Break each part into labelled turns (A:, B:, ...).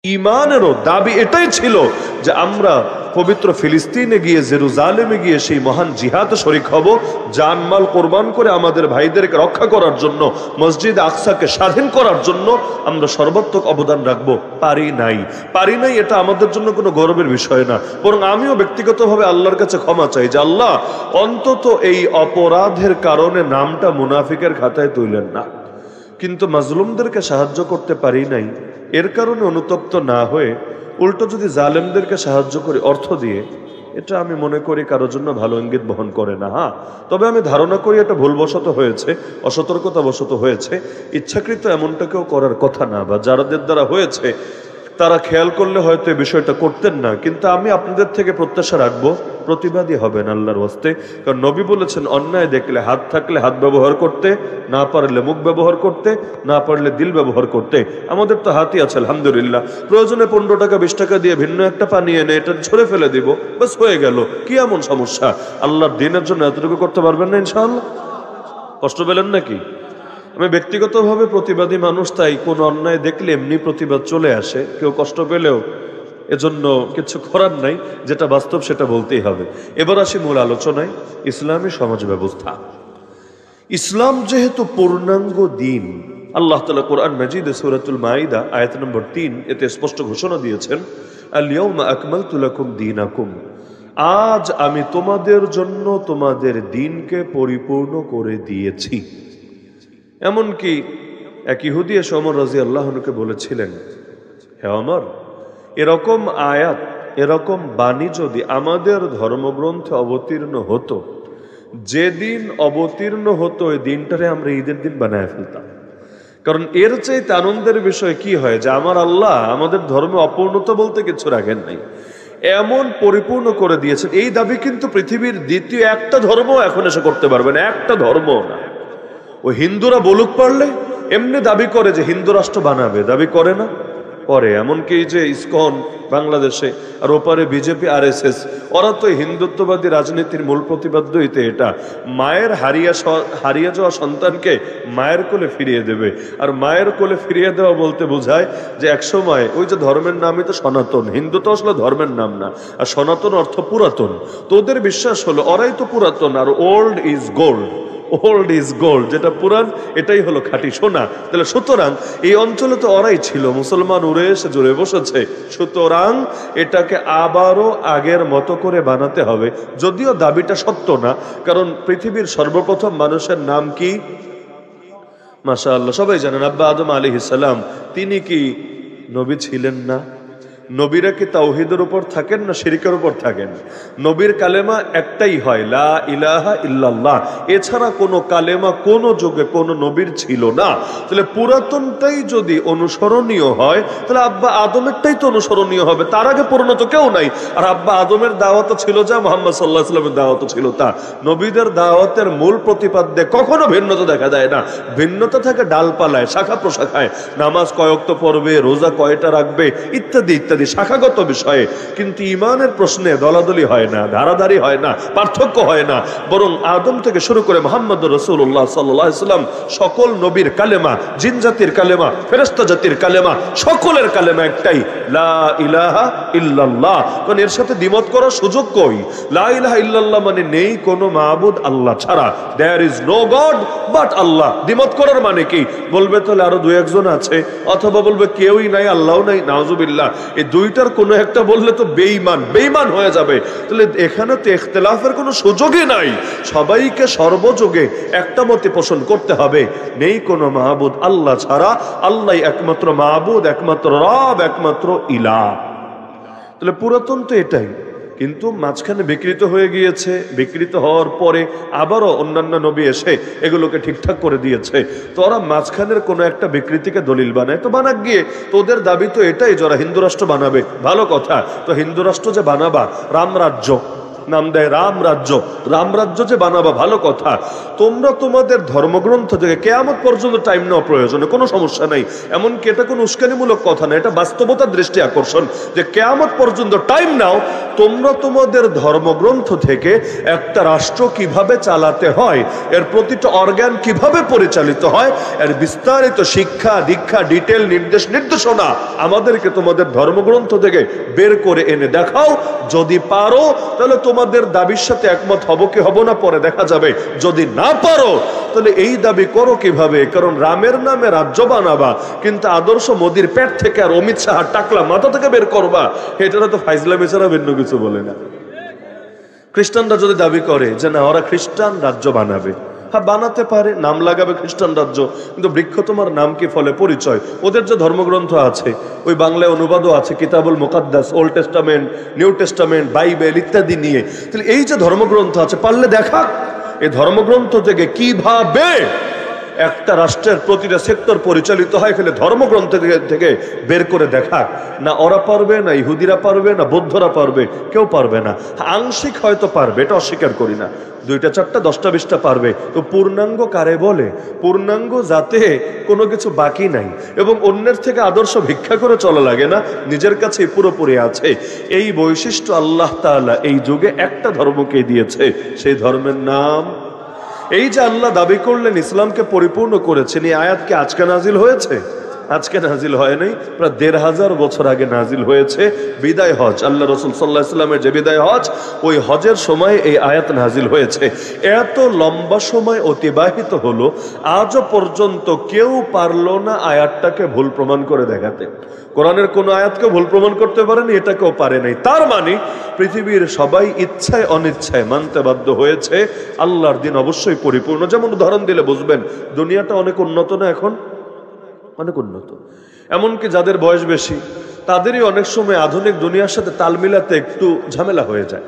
A: ঈমানেরও দাবি এটাই ছিল যে আমরা পবিত্র ফিলিস্তিনে গিয়ে, জেরুজালেমে গিয়ে সেই মহান জিহাদে শরীক হব, জানমাল কোরবান করে আমাদের ভাইদেরকে রক্ষা করার জন্য, মসজিদ আকসাকে স্বাধীন করার জন্য আমরা সর্বাত্মক অবদান রাখবো। পারি নাই, এটা আমাদের জন্য কোনো গৌরবের বিষয় না। বরং আমিও ব্যক্তিগতভাবে আল্লাহর কাছে ক্ষমা চাই যে আল্লাহ, অন্তত এই অপরাধের কারণে নামটা মুনাফিকের খাতায় তুললেন না। কিন্তু মাজলুমদেরকে সাহায্য করতে পারি নাই, এর কারণে অনুতপ্ত না হয়ে উল্টো যদি জালেমদেরকে সাহায্য করি অর্থ দিয়ে, এটা আমি মনে করি কারোর জন্য ভালো ইঙ্গিত বহন করে না। হ্যাঁ, তবে আমি ধারণা করি এটা ভুলবশত হয়েছে, অসতর্কতাবশত হয়েছে, ইচ্ছাকৃত এমনটা কেউ করার কথা না, বা যাদের দ্বারা হয়েছে তারা খেয়াল করলে হয়তো এই বিষয়টা করতেন না। কিন্তু আমি আপনাদের থেকে প্রত্যাশা রাখবো, প্রতিবাদী হবেন আল্লাহর ওয়াস্তে। কারণ নবী বলেছেন, অন্যায় দেখলে হাত থাকলে হাত ব্যবহার করতে, না পারলে মুখ ব্যবহার করতে, না পারলে দিল ব্যবহার করতে। আমাদের তো হাতই আছে আলহামদুলিল্লাহ। প্রয়োজনে 15 টাকা 20 টাকা দিয়ে ভিন্ন একটা পানি এনে এটা ছড়ে ফেলে দিব, বাস হয়ে গেল। কি এমন সমস্যা? আল্লাহর দিনের জন্য এতটুকু করতে পারবেন না ইনশাআল্লাহ? কষ্ট পেলেন নাকি? আমি ব্যক্তিগতভাবে প্রতিবাদী মানুষ, তাই কোন অন্যায় দেখলে এমনি প্রতিবাদ চলে আসে। কেউ কষ্ট পেলেও এজন্য কিছু করার নাই, যেটা বাস্তব সেটা বলতেই হবে। এবার আসি মূল আলোচনায়, ইসলামী সমাজ ব্যবস্থা। ইসলাম যেহেতু পূর্ণাঙ্গ দিন, আল্লাহ তাআলা কোরআন মাজিদে সূরাতুল মাইদা আয়াত নম্বর 3 এতে স্পষ্ট ঘোষণা দিয়েছেন, আল ইয়াউমা আকমালতু লাকুম দীনাকুম, আজ আমি তোমাদের জন্য তোমাদের দিনকে পরিপূর্ণ করে দিয়েছি। এমনকি এক ইহুদি এসে ওমর রাদিয়াল্লাহু আনহুকে বলেছিলেন, হে ওমর, এরকম আয়াত, এরকম বাণী যদি আমাদের ধর্মগ্রন্থে অবতীর্ণ হতো, যেদিন অবতীর্ণ হতো ওই দিনটারে আমরা ঈদের দিন বানায় ফেলতাম। কারণ এর চাইতে আনন্দের বিষয় কি হয় যে আমার আল্লাহ আমাদের ধর্মে অপূর্ণতা বলতে কিছু রাখেন নাই, এমন পরিপূর্ণ করে দিয়েছেন। এই দাবি কিন্তু পৃথিবীর দ্বিতীয় একটা ধর্ম এখন এসে করতে পারবে না, একটা ধর্ম না। ওই হিন্দুরা বলুক পারলে এমনি দাবি করে যে হিন্দু রাষ্ট্র বানাবে, দাবি করে না? করে। এমনকি যে ইসকন বাংলাদেশে, আর ওপারে বিজেপি RSS, ওরা তো হিন্দুত্ববাদী রাজনীতির মূল প্রতিপাদ্যই এটা, মায়ের হারিয়ে যাওয়া সন্তানকে মায়ের কোলে ফিরিয়ে দেবে। আর মায়ের কোলে ফিরিয়ে দেওয়া বলতে বোঝায় যে একসময় ওই যে ধর্মের নামই তো সনাতন, হিন্দু তো আসলে ধর্মের নাম না, আর সনাতন অর্থ পুরাতন। তো ওদের বিশ্বাস হলো ওরাই তো পুরাতন, আর old is gold, old is gold, যেটা পুরান এটাই হলো খাঁটি সোনা। তাহলে সুতরাং এই অঞ্চলে তো ওরাই ছিল, মুসলমান উড়ে এসে জুড়ে বসেছে, সুতরাং এটাকে আবারও আগের মতো করে বানাতে হবে। যদিও দাবিটা সত্য না, কারণ পৃথিবীর সর্বপ্রথম মানুষের নাম কি? মাশাআল্লাহ, সবাই জানেন আব্বা আদম আলাইহিস সালাম। তিনি কি নবী ছিলেন না? নবীরা কি তাওহীদের উপর থাকেন না শিরকের উপর থাকেন? নবীর কালেমা একটাই হয়, লা ইলাহা ইল্লাল্লাহ। এছাড়া কোনো কালেমা কোনো যুগে কোনো নবীর ছিল না। তাহলে পুরাতনটাই যদি অনুসরণীয় হয়, তাহলে আব্বা আদমেরটাই তো অনুসরণীয় হবে, তার আগে পরিণত কেউ নাই। আর আব্বা আদমের দাওয়াতও ছিল যা, মুহাম্মদ সাল্লাল্লাহু আলাইহি ওয়াসাল্লামের দাওয়াতও ছিল তা। নবীদের দাওয়াতের মূল প্রতিপাদ্যে কখনো ভিন্নতা দেখা যায় না। ভিন্নতা থাকে ডালপালায়, শাখা প্রশাখায়, নামাজ কয় ওয়াক্ত পড়বে, রোজা কয়টা রাখবে, ইত্যাদি ইত্যাদি শাখাগত বিষয়ে। কিন্তু ইমানের প্রশ্নে দলাদলি হয় না, ধারাধারি হয় না, পার্থক্য হয় না। বরং আদম থেকে শুরু করে মুহাম্মদুর রাসূলুল্লাহ সাল্লাল্লাহু আলাইহি ওয়াসাল্লাম সকল নবীর কালেমা, জিন জাতির কালেমা, ফেরেশতা জাতির কালেমা, সকলের কালেমা একটাই, লা ইলাহা ইল্লাল্লাহ। কারণ এর সাথে দ্বিমত করার সুযোগ কই? লা ইলাহা ইল্লাল্লাহ মানে নেই কোনো মাবুদ আল্লাহ ছাড়া, there is no god but Allah. দ্বিমত করার মানে কি? বলবে তাহলে আরো 2-1 আছে, অথবা বলবে কেউই নাই, আল্লাহও নাই, নাউজুবিল্লাহ। এই দুইটার কোনো একটা বললে তো বেঈমান হয়ে যাবে। তাহলে এখানে তো ইখতিলাফের কোনো সুযোগই নাই, সবাইকে সর্বযুগে একটা মতে পোষণ করতে হবে, নেই কোনো মাহবুদ আল্লাহ ছাড়া, আল্লাহই একমাত্র মাহবুদ, একমাত্র রব, একমাত্র ইলাহ। তাহলে পুরাতন তো এটাই, কিন্তু মাঝখানে বিকৃত হয়ে গিয়েছে। বিকৃত হওয়ার পরে আবারও অন্যান্য নবী এসে এগুলোকে ঠিকঠাক করে দিয়েছে। তো ওরা মাঝখানের কোনো একটা বিকৃতিকে দলিল বানায়, তো বানাক গিয়ে। তো ওদের দাবি তো এটাই, যারা হিন্দু রাষ্ট্র বানাবে, ভালো কথা। তো হিন্দু রাষ্ট্র যে বানাবা, রামরাজ্য, নাম দেয় রাম রাজ্য। রাম রাজ্য যে বানাবা ভালো কথা, তোমরা তোমাদের ধর্মগ্রন্থ থেকে কিয়ামত পর্যন্ত টাইম নেওয়া প্রয়োজনে কোনো সমস্যা নাই। এমনকি এটা কোনো উস্কানিমূলক কথা না, এটা বাস্তবতার দৃষ্টি আকর্ষণ যে কিয়ামত পর্যন্ত টাইম নাও, তোমরা তোমাদের ধর্মগ্রন্থ থেকে একটা রাষ্ট্র কিভাবে চালাতে হয়, এর প্রতিটা অর্গান কিভাবে পরিচালিত হয়, এর বিস্তারিত শিক্ষা দীক্ষা ডিটেল নির্দেশনা আমাদেরকে তোমাদের ধর্মগ্রন্থ থেকে বের করে এনে দেখাও। যদি পারো তাহলে তোমাদের দাবির সাথে একমত হব কি হব না পরে দেখা যাবে। যদি না পারো তাহলে এই দাবি করো কিভাবে? কারণ রামের নামে রাজ্য বানাবা কিন্তু আদর্শ মোদির পেট থেকে আর অমিত শাহর টাকলা মাথা থেকে বের করবা, এটা তো ফাইজলামি ছাড়া ভিন্ন কিছু বলে না। খ্রিস্টানরা যদি দাবি করে যে না ওরা খ্রিস্টান রাজ্য বানাবে, হ্যাঁ বানাতে পারে, নাম লাগাবে খ্রিস্টান রাজ্য, কিন্তু বৃক্ষ তোমার নাম কি ফলে পরিচয়। ওদের যে ধর্মগ্রন্থ আছে ওই বাংলায় অনুবাদও আছে, Kitabul Muqaddas, Old Testament, New Testament, Bible ইত্যাদি নিয়ে। তাহলে এই যে ধর্মগ্রন্থ আছে পারলে দেখা এই ধর্মগ্রন্থ থেকে কিভাবে একটা রাষ্ট্রের প্রতিটা সেক্টর পরিচালিত হয়, ফেলে ধর্মগ্রন্থ থেকে বের করে দেখা। না ওরা পারবে, না ইহুদিরা পারবে, না বৌদ্ধরা পারবে, কেউ পারবে না। আংশিক হয়তো পারবে, এটা অস্বীকার করি না, 2টা 4টা 10টা 20টা পারবে। তো পূর্ণাঙ্গ কারে বলে? পূর্ণাঙ্গ যাতে কোনো কিছু বাকি নাই এবং অন্যের থেকে আদর্শ ভিক্ষা করে চলা লাগে না, নিজের কাছে পুরোপুরি আছে। এই বৈশিষ্ট্য আল্লাহ তাআলা এই যুগে একটা ধর্মকে দিয়েছে, সেই ধর্মের নাম। এই যে আল্লাহ দাবি করলেন ইসলামকে পরিপূর্ণ করেছেন, এই আয়াত কি আজকে নাজিল হয়েছে? আজকে নাজিল হয় নাই, প্রায় 1500 বছর আগে নাজিল হয়েছে। বিদায় হজ, আল্লাহ রাসূল সাল্লাল্লাহু আলাইহি ওয়াসাল্লামের যে বিদায় হজ, ওই হজের সময় এই আয়াত নাজিল হয়েছে। এত লম্বা সময় অতিবাহিত হলো, আজও পর্যন্ত কেউ পারলো না আয়াতটাকে ভুল প্রমাণ করে দেখাতে। কোরআনের কোন আয়াতকে ভুল প্রমাণ করতে পারেনি, এটা কেউ পারে নাই। তার মানে পৃথিবীর সবাই ইচ্ছায় অনিচ্ছায় মানতে বাধ্য হয়েছে আল্লাহর দিন অবশ্যই পরিপূর্ণ। যেমন উদাহরণ দিলে বুঝবেন, দুনিয়াটা অনেক উন্নত না, এখন অনেক উন্নত। এমনকি যাদের বয়স বেশি তাদেরই অনেক সময় আধুনিক দুনিয়ার সাথে তাল মিলাতে একটু ঝামেলা হয়ে যায়।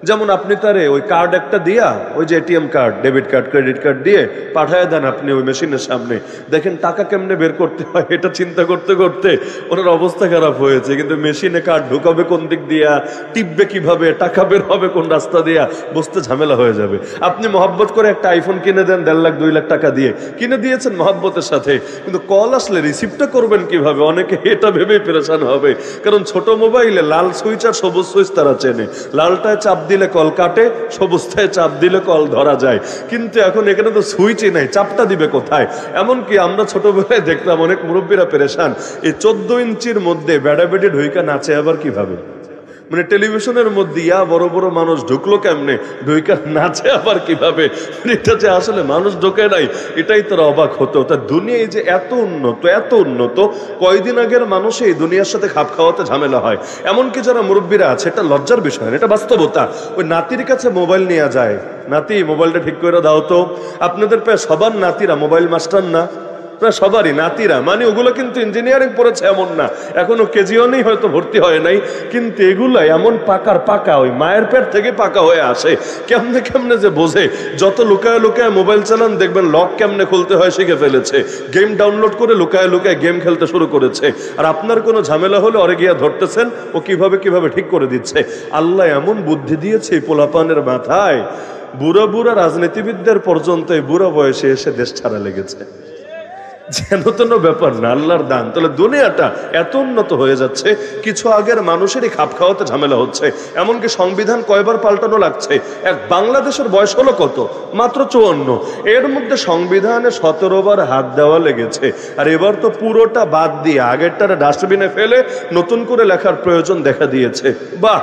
A: যেমন আপনি তারে ওই কার্ড একটা দিয়া, ওই যে ATM card, debit card, credit card দিয়ে পাঠায় দেন আপনি ওই মেশিনের সামনে, দেখেন টাকা কেমনে বের করতে হয় এটা চিন্তা করতে করতে ওনার অবস্থা খারাপ হয়েছে। কিন্তু মেশিনে কার্ড ঢুকাবে কোন দিক দিয়া, টিপবে কিভাবে, টাকা বের হবে কোন রাস্তা দিয়া, বুঝতে ঝামেলা হয়ে যাবে। আপনি মহব্বত করে একটা আইফোন কিনে দেন 1.5 লাখ 2 লাখ টাকা দিয়ে, কিনে দিয়েছেন মহব্বতের সাথে, কিন্তু কল আসলে রিসিভটা করবেন কিভাবে, অনেকে এটা ভেবেই পেরেশান হবে। কারণ ছোট মোবাইলে লাল সুইচ আর সবুজ সুইচ তারা চেনে, লালটায় চাপ দিলে কল কাটে, সবুজটায় চাপ দিলে কল ধরা যায়। কিন্তু এখন এখানে তো সুইচই নাই, চাপটা দিবে কোথায়? এমনকি আমরা ছোটবেলায় দেখলাম অনেক মুরব্বীরা পেরেশান, এই 14 ইঞ্চির মধ্যে বেড়াবেড়ি ঢুইকা নাচে আবার কিভাবে, মানে টেলিভিশনের মধ্যে ইয়া বড় বড় মানুষ ঢুকলো কেমনে, ঢুইকা নাচে আবার কিভাবে, এটা যে আসলে মানুষ ঢোকে নাই এটাই তারা অবাক হতো। তা দুনিয়া এই যে এত উন্নত, কয়দিন আগের মানুষ এই দুনিয়ার সাথে খাপ খাওয়াতে ঝামেলা হয়। এমনকি যারা মুরব্বীরা আছে, এটা লজ্জার বিষয় না, এটা বাস্তবতা। ওই নাতির কাছে মোবাইল নিয়ে যায়, নাতি মোবাইলটা ঠিক করে দাও তো। আপনাদের প্রায় সবার নাতিরা মোবাইল মাস্টার না? প্রায় সবারই নাতিরা, মানে ওগুলো কিন্তু ইঞ্জিনিয়ারিং পড়েছে এমন না, এখনো কেজিওনেই হয়তো ভর্তি হয় নাই, কিন্তু এগুলো এমন পাকা ওই মায়ের পেট থেকে পাকা হয়ে আসে। কেমনে কেমনে যে বোঝে, যত লুকায় লুকায় মোবাইল চালান দেখবেন লক কেমনে খুলতে হয় শিখে ফেলেছে, গেম ডাউনলোড করে লুকায় লুকায় গেম খেলতে শুরু করেছে। আর আপনার কোনো ঝামেলা হলে ওরে গিয়া ধরতেছেন, ও কিভাবে ঠিক করে দিচ্ছে। আল্লাহ এমন বুদ্ধি দিয়েছে এই পোলাপানের মাথায়, বুড়া রাজনীতিবিদদের পর্যন্ত এই বুড়া বয়সে এসে দেশ ছাড়া লেগেছে। যেন তেন ব্যাপার না, আল্লাহর দান। তাহলে দুনিয়াটা এত উন্নত হয়ে যাচ্ছে, কিছু আগের মানুষেরই খাপ খাওয়াতে ঝামেলা হচ্ছে। এমনকি সংবিধান কয়বার পাল্টানো লাগছে। এক বাংলাদেশের বয়স হলো কত? মাত্র 54। এর মধ্যে সংবিধানে 17 বার হাত দেওয়া লেগেছে। আর এবার তো পুরোটা বাদ দিয়ে আগেরটারে ডাস্টবিনে ফেলে নতুন করে লেখার প্রয়োজন দেখা দিয়েছে। বাহ,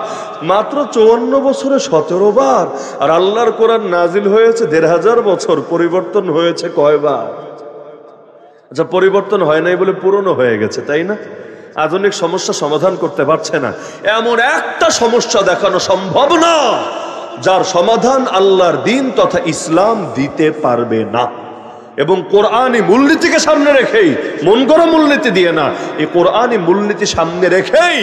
A: মাত্র 54 বছরে 17 বার। আর আল্লাহর কোরআন নাজিল হয়েছে 1500 বছর, পরিবর্তন হয়েছে কয়বার? আচ্ছা, পরিবর্তন হয় নাই বলে পুরনো হয়ে গেছে, তাই না? আধুনিক সমস্যা সমাধান করতে পারছে না। এমন একটা সমস্যা দেখানো সম্ভব না যার সমাধান আল্লাহর দ্বীন তথা ইসলাম দিতে পারবে না। এবং কোরআনী মূলনীতিকে সামনে রেখেই, মন গড়া মূলনীতি দিয়ে না, এই কোরআনী মূলনীতি সামনে রেখেই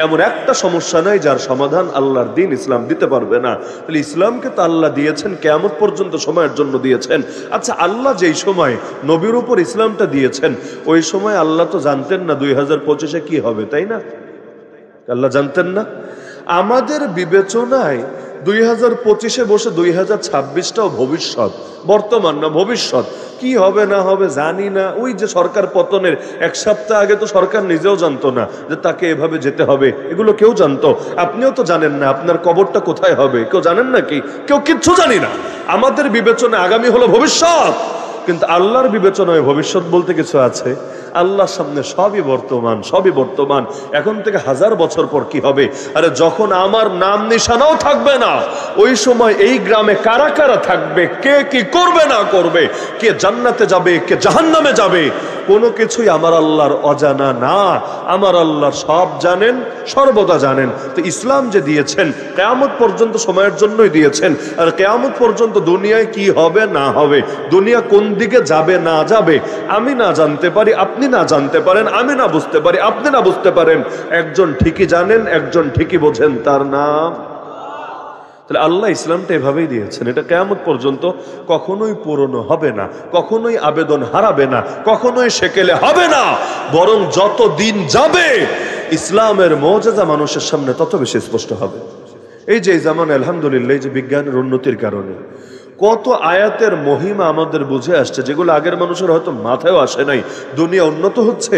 A: এমন একটা সমস্যা নাই যার সমাধান আল্লাহর দ্বীন ইসলাম দিতে পারবে না। তাহলে ইসলামকে তো আল্লাহ দিয়েছেন কিয়ামত পর্যন্ত সময়ের জন্য দিয়েছেন। আচ্ছা, আল্লাহ যেই সময় নবীর উপর ইসলামটা দিয়েছেন, ওই সময় আল্লাহ তো জানতেন না 2025-এ কি হবে, তাই না? আল্লাহ জানতেন না? আমাদের বিবেচনায় 2025-এ বসে 2026টাও ভবিষ্যৎ, বর্তমান না ভবিষ্যৎ। কি হবে না হবে জানি না। ওই যে সরকার পতনের 1 সপ্তাহ আগে তো সরকার নিজেও জানতো না যে তাকে এভাবে যেতে হবে, এগুলো কেউ জানতো? আপনিও তো জানেন না আপনার কবরটা কোথায় হবে, কেউ জানেন নাকি? কেউ কিচ্ছু জানি না। আমাদের বিবেচনায় আগামী হলো ভবিষ্যৎ, কিন্তু আল্লাহর বিবেচনায় ভবিষ্যৎ বলতে কিছু আছে? আল্লাহর সামনে সবই বর্তমান, সবই বর্তমান। এখন থেকে 1000 বছর পর কি হবে? আরে যখন আমার নাম নিশানাও থাকবে না, ওই সময় এই গ্রামে কারা কারা থাকবে, কে কি করবে না করবে, কে জান্নাতে যাবে কে জাহান্নামে যাবে, কোনো কিছুই আমার আল্লাহর অজানা না। আমার আল্লাহ সব জানেন, সর্বদা জানেন। তো ইসলাম যে দিয়েছেন কিয়ামত পর্যন্ত সময়ের জন্যই দিয়েছেন। আর কিয়ামত পর্যন্ত দুনিয়ায় কি হবে না হবে, দুনিয়া কোন দিকে যাবে না যাবে, আমি না জানতে পারি, আপনি না জানতে পারেন, আমি না বুঝতে পারি, আপনি না বুঝতে পারেন। একজন ঠিকই জানেন, একজন ঠিকই বোঝেন, তার নাম। তাহলে আল্লাহ ইসলামটা এভাবেই দিয়েছেন। এটা কিয়ামত পর্যন্ত কখনোই পুরনো হবে না, কখনোই আবেদন হারাবে না, কখনোই সেকেলে হবে না। বরং যত দিন যাবে ইসলামের মুজিজা মানুষের সামনে তত বেশি স্পষ্ট হবে। এই যে জামানে আলহামদুলিল্লাহ, এই যে বিজ্ঞানের উন্নতির কারণে কত আয়াতের মহিমা আমাদের বুঝে আসছে, যেগুলো আগের মানুষের হয়তো মাথায়ও আসে নাই। দুনিয়া উন্নত হচ্ছে,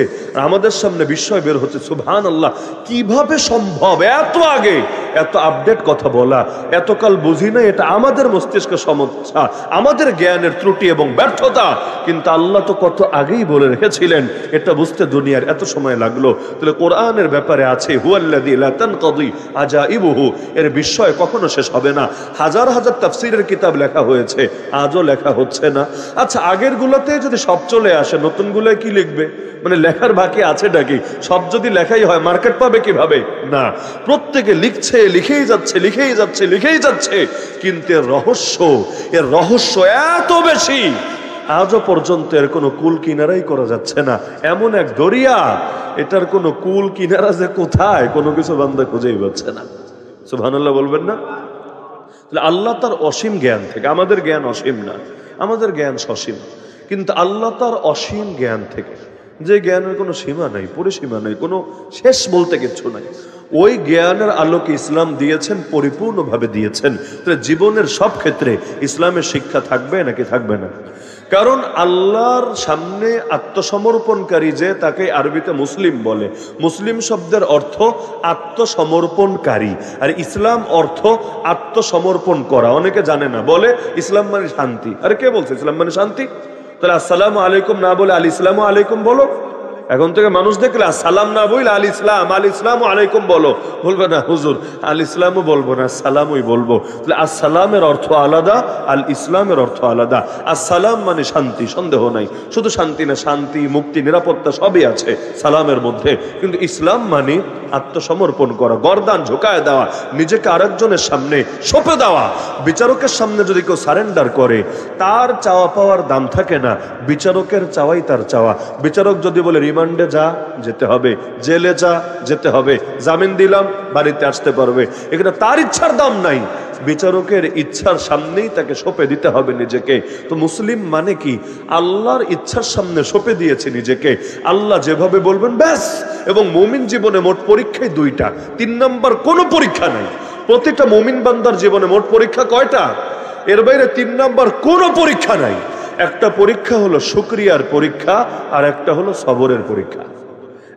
A: আমাদের সামনে বিস্ময় বের হচ্ছে। সুবহানাল্লাহ, কিভাবে সম্ভব এত আগে এত আপডেট কথা বলা? এতকাল বুঝি না, এটা আমাদের মস্তিষ্কের সমস্যা, আমাদের জ্ঞানের ত্রুটি এবং ব্যর্থতা। কিন্তু আল্লাহ তো কত আগেই বলে রেখেছিলেন, এটা বুঝতে দুনিয়ার এত সময় লাগলো। তাহলে কোরআনের ব্যাপারে আছে হুয়াল্লাযী লা তানকাদি আজাইবুহু, এর বিস্ময় কখনো শেষ হবে না। হাজার হাজার তাফসীরের কিতাব লেখা হয়েছে, আজও লেখা হচ্ছে না। আচ্ছা, আগের গুলোতে যদি সব চলে আসে, নতুন গুলোয় কি লিখবে? মানে লেখার বাকি আছেটা কি? সব যদি লেখাই হয়, মার্কেট পাবে কিভাবে? না, প্রত্যেকে লিখছে, লিখেই যাচ্ছে, লিখেই যাচ্ছে, লিখেই যাচ্ছে। কিন্তু এর রহস্য এত বেশি, আজও পর্যন্ত এর কোনো কুল কিনারাই করা যাচ্ছে না। এমন এক দরিয়া, এটার কোনো কুল কিনারা যে কোথায়, কোনো কিছু বান্দা খুঁজেই পাচ্ছে না। সুবহানাল্লাহ বলবেন না? আল্লাহ তার অসীম জ্ঞান থেকে, আমাদের জ্ঞান অসীম না, আমাদের জ্ঞান সসীম, কিন্তু আল্লাহ তার অসীম জ্ঞান থেকে, যে জ্ঞানের কোনো সীমা নাই, পরিসীমা নাই, কোনো শেষ বলতে কিছু নাই, ওই জ্ঞানের আলোকে ইসলাম দিয়েছেন, পরিপূর্ণভাবে দিয়েছেন। তাহলে জীবনের সব ক্ষেত্রে ইসলামের শিক্ষা থাকবে নাকি থাকবে না? কারণ আল্লাহর সামনে আত্মসমর্পণকারী, যে তাকে আরবিতে মুসলিম বলে। মুসলিম শব্দের অর্থ আত্মসমর্পণকারী, আর ইসলাম অর্থ আত্মসমর্পণ করা। অনেকে জানে না, বলে ইসলাম মানে শান্তি। আরে কে বলছে ইসলাম মানে শান্তি? তাহলে আসসালামু আলাইকুম না বলে আল ইসলামু আলাইকুম বলো। এখন থেকে মানুষ দেখলে সালাম না বইলে আল ইসলামু আলাইকুম বলো। বলবে না হুজুর, আল ইসলামও বলবো না, সালামই বলবো। তাহলে আসসালামের অর্থ আলাদা, আল ইসলামের অর্থ আলাদা। আসসালাম মানে শান্তি, সন্দেহ নাই। শুধু শান্তি না, শান্তি, মুক্তি, নিরাপত্তা সবই আছে সালামের মধ্যে। কিন্তু ইসলাম মানে আত্মসমর্পণ করা, গর্দান ঝুঁকায় দেওয়া, নিজেকে আরেকজনের সামনে সঁপে দেওয়া। বিচারকের সামনে যদি কেউ সারেন্ডার করে, তার চাওয়া পাওয়ার দাম থাকে না, বিচারকের চাওয়াই তার চাওয়া। বিচারক যদি বলে রিমান্ডে যা, যেতে হবে, জেলে যা, যেতে হবে, জামিন দিলাম, বাড়িতে আসতে পারবে, এখানে তার ইচ্ছার দাম নাই, বিচারকের ইচ্ছার সামনেই তাকে সঁপে দিতে হবে নিজেকে। তো মুসলিম মানে কি? আল্লাহর ইচ্ছার সামনে সঁপে দিয়েছে নিজেকে, আল্লাহ যেভাবে বলবেন ব্যাস। এবং মুমিন জীবনে মোট পরীক্ষায় 2টা, 3 নম্বর কোনো পরীক্ষা নাই। প্রতিটা মুমিন বান্দার জীবনে মোট পরীক্ষা কয়টা? এর বাইরে 3 নম্বর কোনো পরীক্ষা নাই। একটা পরীক্ষা হলো শুকরিয়ার পরীক্ষা, আর একটা হলো সবরের পরীক্ষা।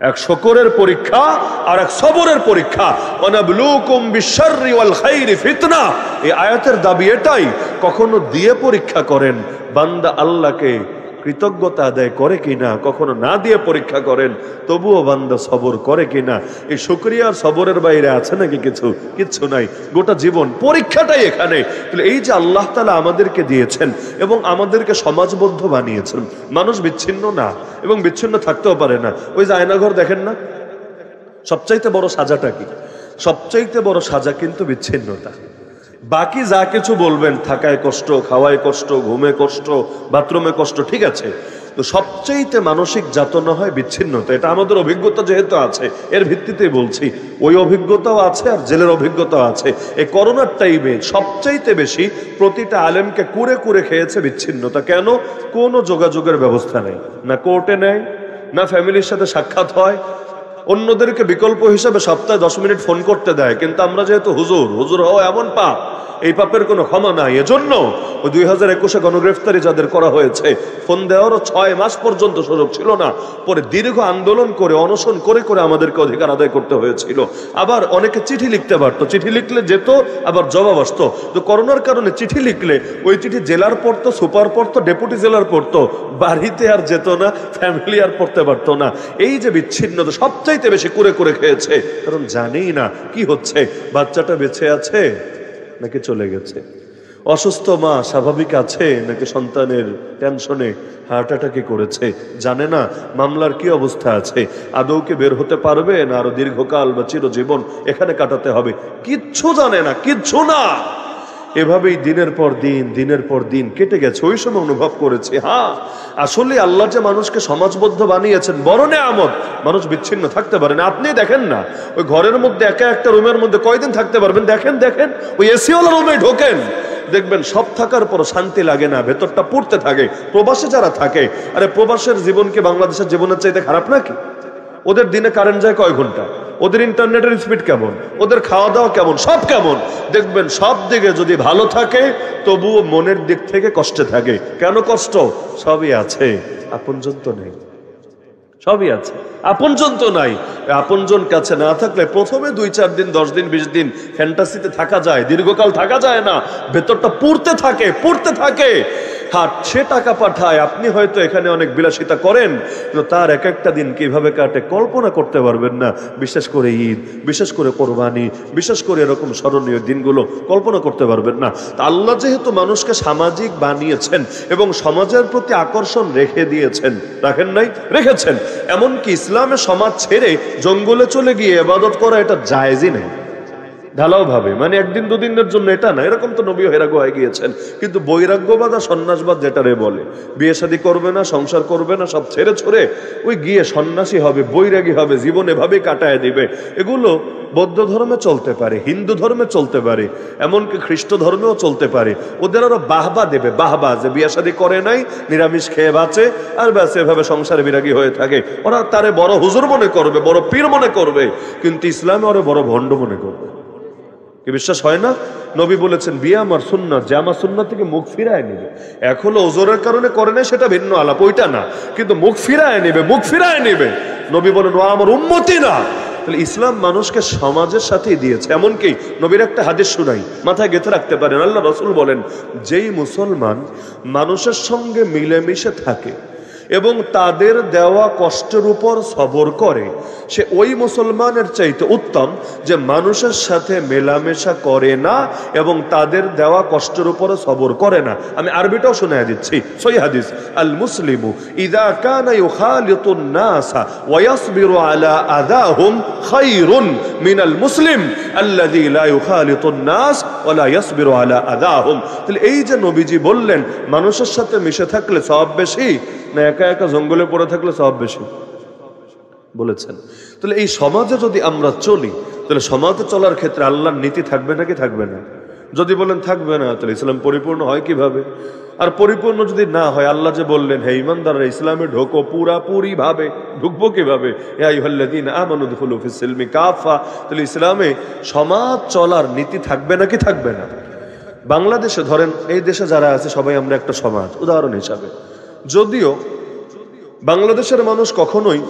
A: এক শুকরের পরীক্ষা আর এক সবরের পরীক্ষা। ওয়ানাবলুকুম বিশ-শাররি ওয়াল খাইরি ফিতনা, এই আয়াতের দাবি এটাই। কখনো দিয়ে পরীক্ষা করেন, বান্দা আল্লাহকে কৃতজ্ঞতা আদায় করে কিনা, কখনো না দিয়ে পরীক্ষা করেন, তবুও বান্দা সবর করে কিনা। এই শুকরিয়া আর সবরের বাইরে আছে নাকি কিচ্ছু নাই। গোটা জীবন পরীক্ষাটাই এখানে। তাহলে এই যে আল্লাহ তাআলা আমাদেরকে দিয়েছেন এবং আমাদেরকে সমাজবদ্ধ বানিয়েছেন, মানুষ বিচ্ছিন্ন না এবং বিচ্ছিন্ন থাকতেও পারে না। ওই যে আয়নাঘর দেখেন না, সবচাইতে বড় সাজাটা কি? সবচাইতে বড় সাজা কিন্তু বিচ্ছিন্নতা। বাকি যা কিছু বলবেন, থাকায় কষ্ট, খাওয়ায় কষ্ট, ঘুমে কষ্ট, বাথরুমে কষ্ট, ঠিক আছে, তো সবচাইতে মানসিক যাতনা হয় বিচ্ছিন্নতা। এটা আমাদের অভিজ্ঞতা যেহেতু আছে, এর ভিত্তিতেই বলছি। ওই অভিজ্ঞতাও আছে আর জেলের অভিজ্ঞতাও আছে। এই করোনার টাইমে সবচাইতে বেশি প্রতিটা আলেমকে কুরে কুরে খেয়েছে বিচ্ছিন্নতা। কেন? কোনো যোগাযোগের ব্যবস্থা নেই, না কোর্টে নেয়, না ফ্যামিলির সাথে সাক্ষাৎ হয়। অন্যদেরকে বিকল্প হিসাবে সপ্তাহে 10 মিনিট ফোন করতে দেয়, কিন্তু আমরা যেহেতু হুজুর হওয়া এমন পাপ, এই পাপের কোনো ক্ষমা নাই। এজন্য ওই 2021-এ গণগ্রেফতারি যাদের করা হয়েছে, ফোন দেওয়ারও 6 মাস পর্যন্ত সুযোগ ছিল না। পরে দীর্ঘ আন্দোলন করে, অনশন করে করে আমাদেরকে অধিকার আদায় করতে হয়েছিল। আবার অনেকে চিঠি লিখতে পারতো, চিঠি লিখলে যেত, আবার জবাব আসতো। তো করোনার কারণে চিঠি লিখলে ওই চিঠি জেলার পড়তো, সুপার পড়তো, ডেপুটি জেলার পড়তো, বাড়িতে আর যেত না, ফ্যামিলি আর পড়তে পারতো না। এই যে বিচ্ছিন্নতা সবচাইতে বেশি করে করে খেয়েছে, কারণ জানেই না কি হচ্ছে, বাচ্চাটা বেঁচে আছে নাকি চলে গেছে, অসুস্থ মা স্বাভাবিক আছে নাকি সন্তানের টেনশনে হার্ট অ্যাটাকে করেছে, জানে না মামলার কি অবস্থা আছে, আদৌ কি বের হতে পারবে না আরো দীর্ঘকাল বা চিরজীবন এখানে কাটাতে হবে, কিচ্ছু জানে না, কিচ্ছু না। এভাবেই দিনের পর দিন কেটে গেছে। ওই সময় অনুভব করেছি, হ্যাঁ আসলে আল্লাহ যে মানুষকে সমাজবদ্ধ বানিয়েছেন বড় নেয়ামত। মানুষ বিচ্ছিন্ন থাকতে পারে না। আপনি দেখেন না, ওই ঘরের মধ্যে একা একটা রুমের মধ্যে কয়দিন থাকতে পারবেন? দেখেন ওই এসিওয়ালা রুমে ঢোকেন, দেখবেন সব থাকার পর শান্তি লাগে না, ভেতরটা পুড়তে থাকে। প্রবাসে যারা থাকে, আরে প্রবাসের জীবন কি বাংলাদেশের জীবনের চাইতে খারাপ নাকি? ওদের দিনে কারেন্ট যায় কয় ঘন্টা, ওদের ইন্টারনেটের স্পিড কেমন, ওদের খাওয়া দাওয়া কেমন, সব কেমন। দেখবেন সব দিকে যদি ভালো থাকে, তবুও মনের দিক থেকে কষ্টে থাকে। কেন কষ্ট? সবই আছে, আপনজন তো নেই। সবই আছে, আপনজন তো নাই। আপনজন কাছে না থাকলে প্রথমে 2-4 দিন, 10 দিন, 20 দিন ফ্যান্টাসিতে থাকা যায়, দীর্ঘকাল থাকা যায় না। ভেতরটা পুড়তে থাকে। হ্যাঁ, সে টাকা পাঠায়, আপনি হয়তো এখানে অনেক বিলাসিতা করেন, কিন্তু তার এক একটা দিন কিভাবে কাটে কল্পনা করতে পারবেন না। বিশেষ করে ঈদ, বিশেষ করে কোরবানি, বিশেষ করে এরকম স্মরণীয় দিনগুলো কল্পনা করতে পারবেন না। তা আল্লাহ যেহেতু মানুষকে সামাজিক বানিয়েছেন এবং সমাজের প্রতি আকর্ষণ রেখে দিয়েছেন, রাখেন নাই? রেখেছেন। এমনকি ইসলামে সমাজ ছেড়ে জঙ্গলে চলে গিয়ে ইবাদত করা এটা জায়েজই নেই ঢালাও ভাবে, মানে একদিন দুদিনের জন্য, এটা না। এরকম তো নবী হেরাগো হয়ে গিয়েছেন। কিন্তু বৈরাগ্যবাদ আর সন্ন্যাসবাদ যেটারে বলে, বিয়ে শাদী করবে না, সংসার করবে না, সব ছেড়ে ছড়ে ওই গিয়ে সন্ন্যাসী হবে, বৈরাগী হবে, জীবন এভাবে কাটায় দিবে, এগুলো বৌদ্ধ ধর্মে চলতে পারে, হিন্দু ধর্মে চলতে পারে, এমনকি খ্রিস্ট ধর্মেও চলতে পারে। ওদের আরো বাহবা দেবে, বাহবা, যে বিয়ে শাদী করে নাই, নিরামিষ খেয়ে বাঁচে আর ব্যাস এভাবে সংসারে বিরাগী হয়ে থাকে। ওরা তারে বড় হুজুর মনে করবে, বড় পীর মনে করবে, কিন্তু ইসলামে ওরা বড় ভণ্ড মনে করবে। কি বিশ্বাস হয় না? নবী বলেছেন, বিয়ে আমার সুন্নাত, যে আমার সুন্নাত থেকে মুখ ফিরায় নিবে। এখন ওজোরের কারণে করে না, সেটা ভিন্ন আলাপ, ওইটা না, কিন্তু মুখ ফিরায় নিবে। নবী বলেন, ও আমার উম্মতি না। তাহলে ইসলাম মানুষকে সমাজের সাথেই দিয়েছে। এমনকি নবীর একটা হাদিস শুনাই, মাথায় গেঁথে রাখতে পারেন। আল্লাহ রাসূল বলেন, যেই মুসলমান মানুষের সঙ্গে মিলেমিশে থাকে এবং তাদের দেওয়া কষ্টের উপর সবর করে, সে ওই মুসলমানের চাইতে উত্তম যে মানুষের সাথে মেলামেশা করে না এবং তাদের দেওয়া কষ্টের উপরে সবর করে না। আমি আরবিটাও শুনিয়ে দিচ্ছি, সহিহ হাদিস, আল মুসলিমু ইযা কানা ইউখালিতুন নাসা ওয়া ইয়াসবিরু আলা আযাহুম খায়রুন মিনাল মুসলিম আল্লাযী লা ইউখালিতুন নাস ওয়া লা ইয়াসবিরু আলা আযাহুম। তাহলে এই যে নবীজি বললেন, মানুষের সাথে মিশে থাকলে সওয়াব বেশি না একা একা জঙ্গলে পড়ে থাকলে সওয়াব বেশি বলেছেন। তাহলে এই সমাজে যদি আমরা চলি, তাহলে সমাজে চলার ক্ষেত্রে আল্লাহর নীতি থাকবে নাকি থাকবে না? যদি বলেন থাকবে না, তাহলে ইসলাম পরিপূর্ণ হয় কিভাবে? আর পরিপূর্ণ যদি না হয়, আল্লাহ যে বললেন, হে ঈমানদাররা ইসলামে ঢোকো, পুরাপুরি ভাবে ঢুকবো কিভাবে? ইয়া আইয়ুহাল্লাযীনা আমানু দুখুলু ফিস সিলমি কাফা। তাহলে ইসলামে সমাজ চলার নীতি থাকবে নাকি থাকবে না? বাংলাদেশে ধরেন, এই দেশে যারা আছে সবাই আমরা একটা সমাজ, উদাহরণ হিসাবে। যদিও বাংলাদেশের মানুষ কখনোই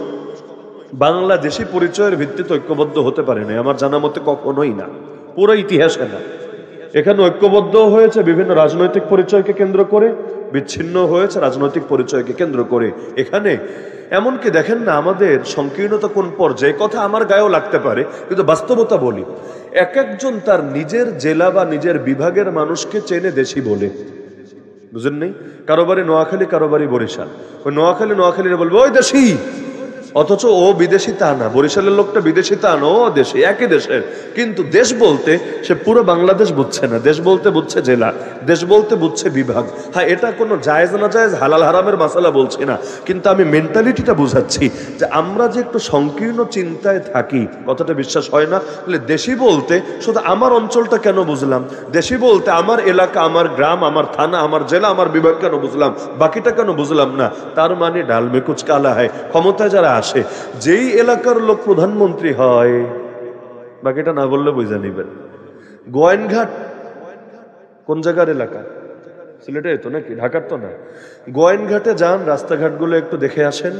A: বাংলাদেশি পরিচয়ের ভিত্তিতে ঐক্যবদ্ধ হতে পারে না, আমার জানা মতে কখনোই না, পুরো ইতিহাসে না। এখানে ঐক্যবদ্ধ হয়েছে বিভিন্ন রাজনৈতিক পরিচয়কে কেন্দ্র করে, বিচ্ছিন্ন হয়েছে রাজনৈতিক পরিচয়কে কেন্দ্র করে। এখানে এমনকি দেখেন না, আমাদের সংকীর্ণতা কোন পর্যায়ে, কথা আমার গায়েও লাগতে পারে, কিন্তু বাস্তবতা বলি, এক একজন তার নিজের জেলা বা নিজের বিভাগের মানুষকে চেনে দেশি বলে, বুঝেন নেই? কারো বাড়ি নোয়াখালী, কারো বাড়ি বরিশাল, ওই নোয়াখালীর বলবে ওই দেশি, অথচ ও বিদেশি তা না, বরিশালের লোকটা বিদেশি তা না, ও দেশি, একই দেশের। কিন্তু দেশ বলতে সে পুরো বাংলাদেশ বুঝছে না, দেশ বলতে বুঝছে জেলা, দেশ বলতে বুঝছে বিভাগ। হ্যাঁ, এটা কোনো জায়েজ না জায়েজ, হালাল হারামের মাসালা বলছি না, কিন্তু আমি মেন্টালিটিটা বুঝাচ্ছি যে আমরা যে একটু সংকীর্ণ চিন্তায় থাকি, কথাটা বিশ্বাস হয় না? তাহলে দেশি বলতে শুধু আমার অঞ্চলটা কেন বুঝলাম, দেশি বলতে আমার এলাকা, আমার গ্রাম, আমার থানা, আমার জেলা, আমার বিভাগ কেন বুঝলাম, বাকিটা কেন বুঝলাম না? তার মানে ডাল মে কুচ কালা হয়। ক্ষমতায় যারা আসে, যেই এলাকার লোক প্রধানমন্ত্রী হয়, বাকিটা না বললে বুঝে নিবেন। গোয়েনঘাট কোন জায়গার এলাকা? সিলেটে তো নাকি, ঢাকার তো না। গোয়েনঘাটে যান, রাস্তাঘাটগুলো একটু দেখে আসেন।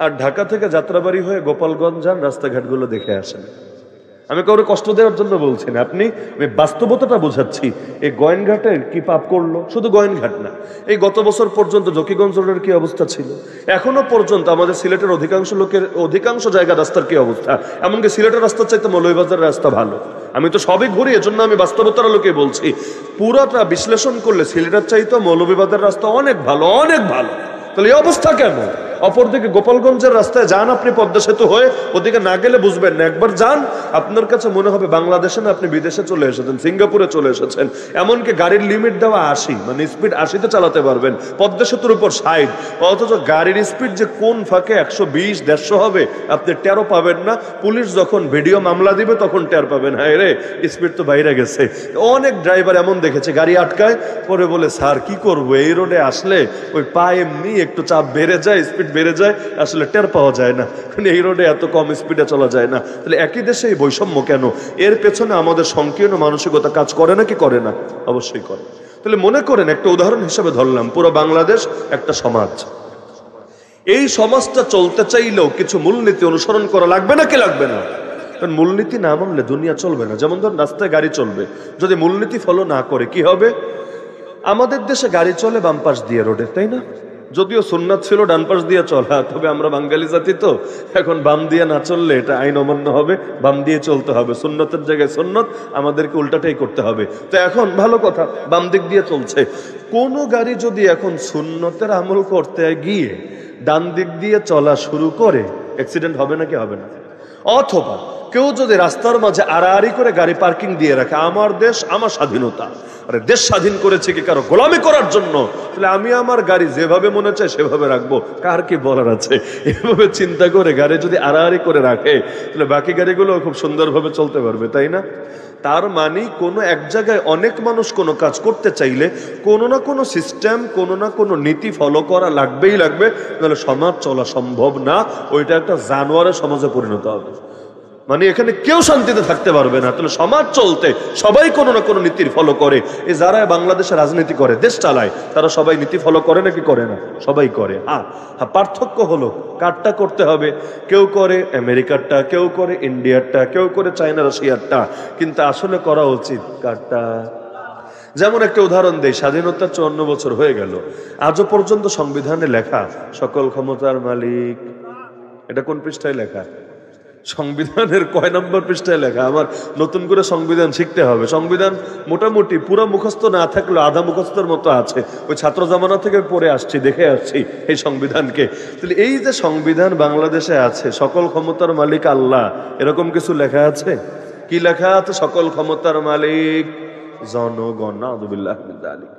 A: আর ঢাকা থেকে যাত্রাবাড়ি হয়ে গোপালগঞ্জ যান, রাস্তাঘাটগুলো দেখে আসেন। আমি কাউকে কষ্ট দেওয়ার জন্য বলছি না, আমি বাস্তবতাটা বোঝাচ্ছি। এই গোয়েনঘাটের কি পাপ করলো? শুধু গোয়েনঘাট না, এই গত বছর পর্যন্ত জকিগঞ্জ রোডের কি অবস্থা ছিল, এখনো পর্যন্ত আমাদের সিলেটের অধিকাংশ জায়গা রাস্তার কি অবস্থা। এমনকি সিলেটের রাস্তার চাইতে মৌলভীবাজারের রাস্তা ভালো। আমি তো সবই ঘুরি, এজন্য আমি বাস্তবতার লোকে বলছি। পুরাটা বিশ্লেষণ করলে সিলেটের চাইতে মৌলভীবাজারের রাস্তা অনেক ভালো, অনেক ভালো। তাহলে এই অবস্থা কেন? অপরদিকে গোপালগঞ্জের রাস্তায় যান আপনি পদ্মা সেতু হয়ে, ওদিকে না গেলে বুঝবেন না। একবার যান, আপনার কাছে মনে হবে বাংলাদেশে না আপনি বিদেশে চলে এসেছেন, সিঙ্গাপুরে চলে এসেছেন। এমনকি গাড়ির লিমিট দেওয়া 80, মানে স্পিড 80-তে চালাতে পারবেন, পদ্মা সেতুর উপর 60। অথচ গাড়ির স্পিড যে কোন ফাঁকে 120, 150 হবে আপনি টেরও পাবেন না। পুলিশ যখন ভিডিও মামলা দিবে তখন টের পাবেন, হ্যাঁ রে স্পিড তো বাইরে গেছে। অনেক ড্রাইভার এমন দেখেছে, গাড়ি আটকায়, পরে বলে স্যার কি করবো, এই রোডে আসলে ওই পা এমনি একটু চাপ বেড়ে যায়, স্পিড বেড়ে যায়, আসলে টের পাওয়া যায় না, এই রোডে এত কম স্পিডে চলা যায় না। তাহলে একই দেশে এই বৈষম্য কেন? এর পেছনে আমাদের সংকীর্ণ মানসিকতা কাজ করে না কি করে না? অবশ্যই করে। তাহলে মনে করেন, একটা উদাহরণ হিসেবে ধরলাম, পুরো বাংলাদেশ একটা সমাজ। এই সমাজটা চলতে চাইলেও কিছু মূলনীতি অনুসরণ করা লাগবে না কি লাগবে না? কারণ মূলনীতি না মানলে দুনিয়া চলবে না। যেমন ধরুন রাস্তায় গাড়ি চলবে, যদি মূলনীতি ফলো না করে কি হবে? আমাদের দেশে গাড়ি চলে বাম পাশ দিয়ে রোডে, তাই না? যদিও সুন্নাত ছিল ডান পাশ দিয়ে চলা, তবে আমরা বাঙালি জাতি তো, এখন বাম দিয়ে না চললে এটা আইন অমান্য হবে, বাম দিয়ে চলতে হবে। সুন্নতের জায়গায় সুন্নত, আমাদেরকে উল্টাটাই করতে হবে। তো এখন ভালো কথা, বাম দিক দিয়ে চলছে। কোন গাড়ি যদি এখন সুন্নতের আমল করতে গিয়ে ডান দিক দিয়ে চলা শুরু করে, অ্যাক্সিডেন্ট হবে নাকি হবে না? অথবা কেউ যদি রাস্তার মাঝে আড়াআড়ি করে গাড়ি পার্কিং দিয়ে রাখে, আমার দেশ আমার স্বাধীনতা, আরে দেশ স্বাধীন করেছে কি কারো গোলামি করার জন্য? তাহলে আমি আমার গাড়ি যেভাবে মনে চায় সেভাবে রাখবো, কার কি বলার আছে? এভাবে চিন্তা করে গাড়ি যদি আড়াআড়ি করে রাখে, তাহলে বাকি গাড়িগুলো খুব সুন্দরভাবে চলতে পারবে, তাই না? তার মানে কোনো এক জায়গায় অনেক মানুষ কোনো কাজ করতে চাইলে কোনো না কোনো সিস্টেম, কোনো না কোনো নীতি ফলো করা লাগবেই লাগবে, নাহলে সমাজ চলা সম্ভব না। ওইটা একটা জানোয়ারের সমাজে পরিণত হবে, মানে এখানে কেউ শান্তিতে থাকতে পারবে না। তাহলে সমাজ চলতে সবাই কোনো না কোনো নীতির ফলো করে। এই যারা বাংলাদেশে রাজনীতি করে, দেশ চালায়, তারা সবাই নীতি ফলো করে নাকি করে না? সবাই করে। হ্যাঁ, পার্থক্য হলো কারটা করতে হবে। কেউ করে আমেরিকারটা, কেউ করে ইন্ডিয়ারটা, কেউ করে চায়না রাশিয়ারটা, কিন্তু আসলে করা উচিত কারটা। যেমন একটা উদাহরণ দেই, স্বাধীনতা 54 বছর হয়ে গেল, আজও পর্যন্ত সংবিধানে লেখা সকল ক্ষমতার মালিক। এটা কোন পৃষ্ঠায় লেখা? সংবিধানের কয় নম্বর পৃষ্ঠায় লেখা? আমার নতুন করে সংবিধান শিখতে হবে। সংবিধান মোটামুটি পুরো মুখস্থ না থাকলেও আধা মুখস্থের মতো আছে, ওই ছাত্র জামানা থেকে পড়ে আসছি, দেখে আসছি এই সংবিধানকে। তাহলে এই যে সংবিধান বাংলাদেশে আছে, সকল ক্ষমতার মালিক আল্লাহ, এরকম কিছু লেখা আছে? কি লেখা আছে? সকল ক্ষমতার মালিক জনগণ। নাউযুবিল্লাহ মিন যালিক।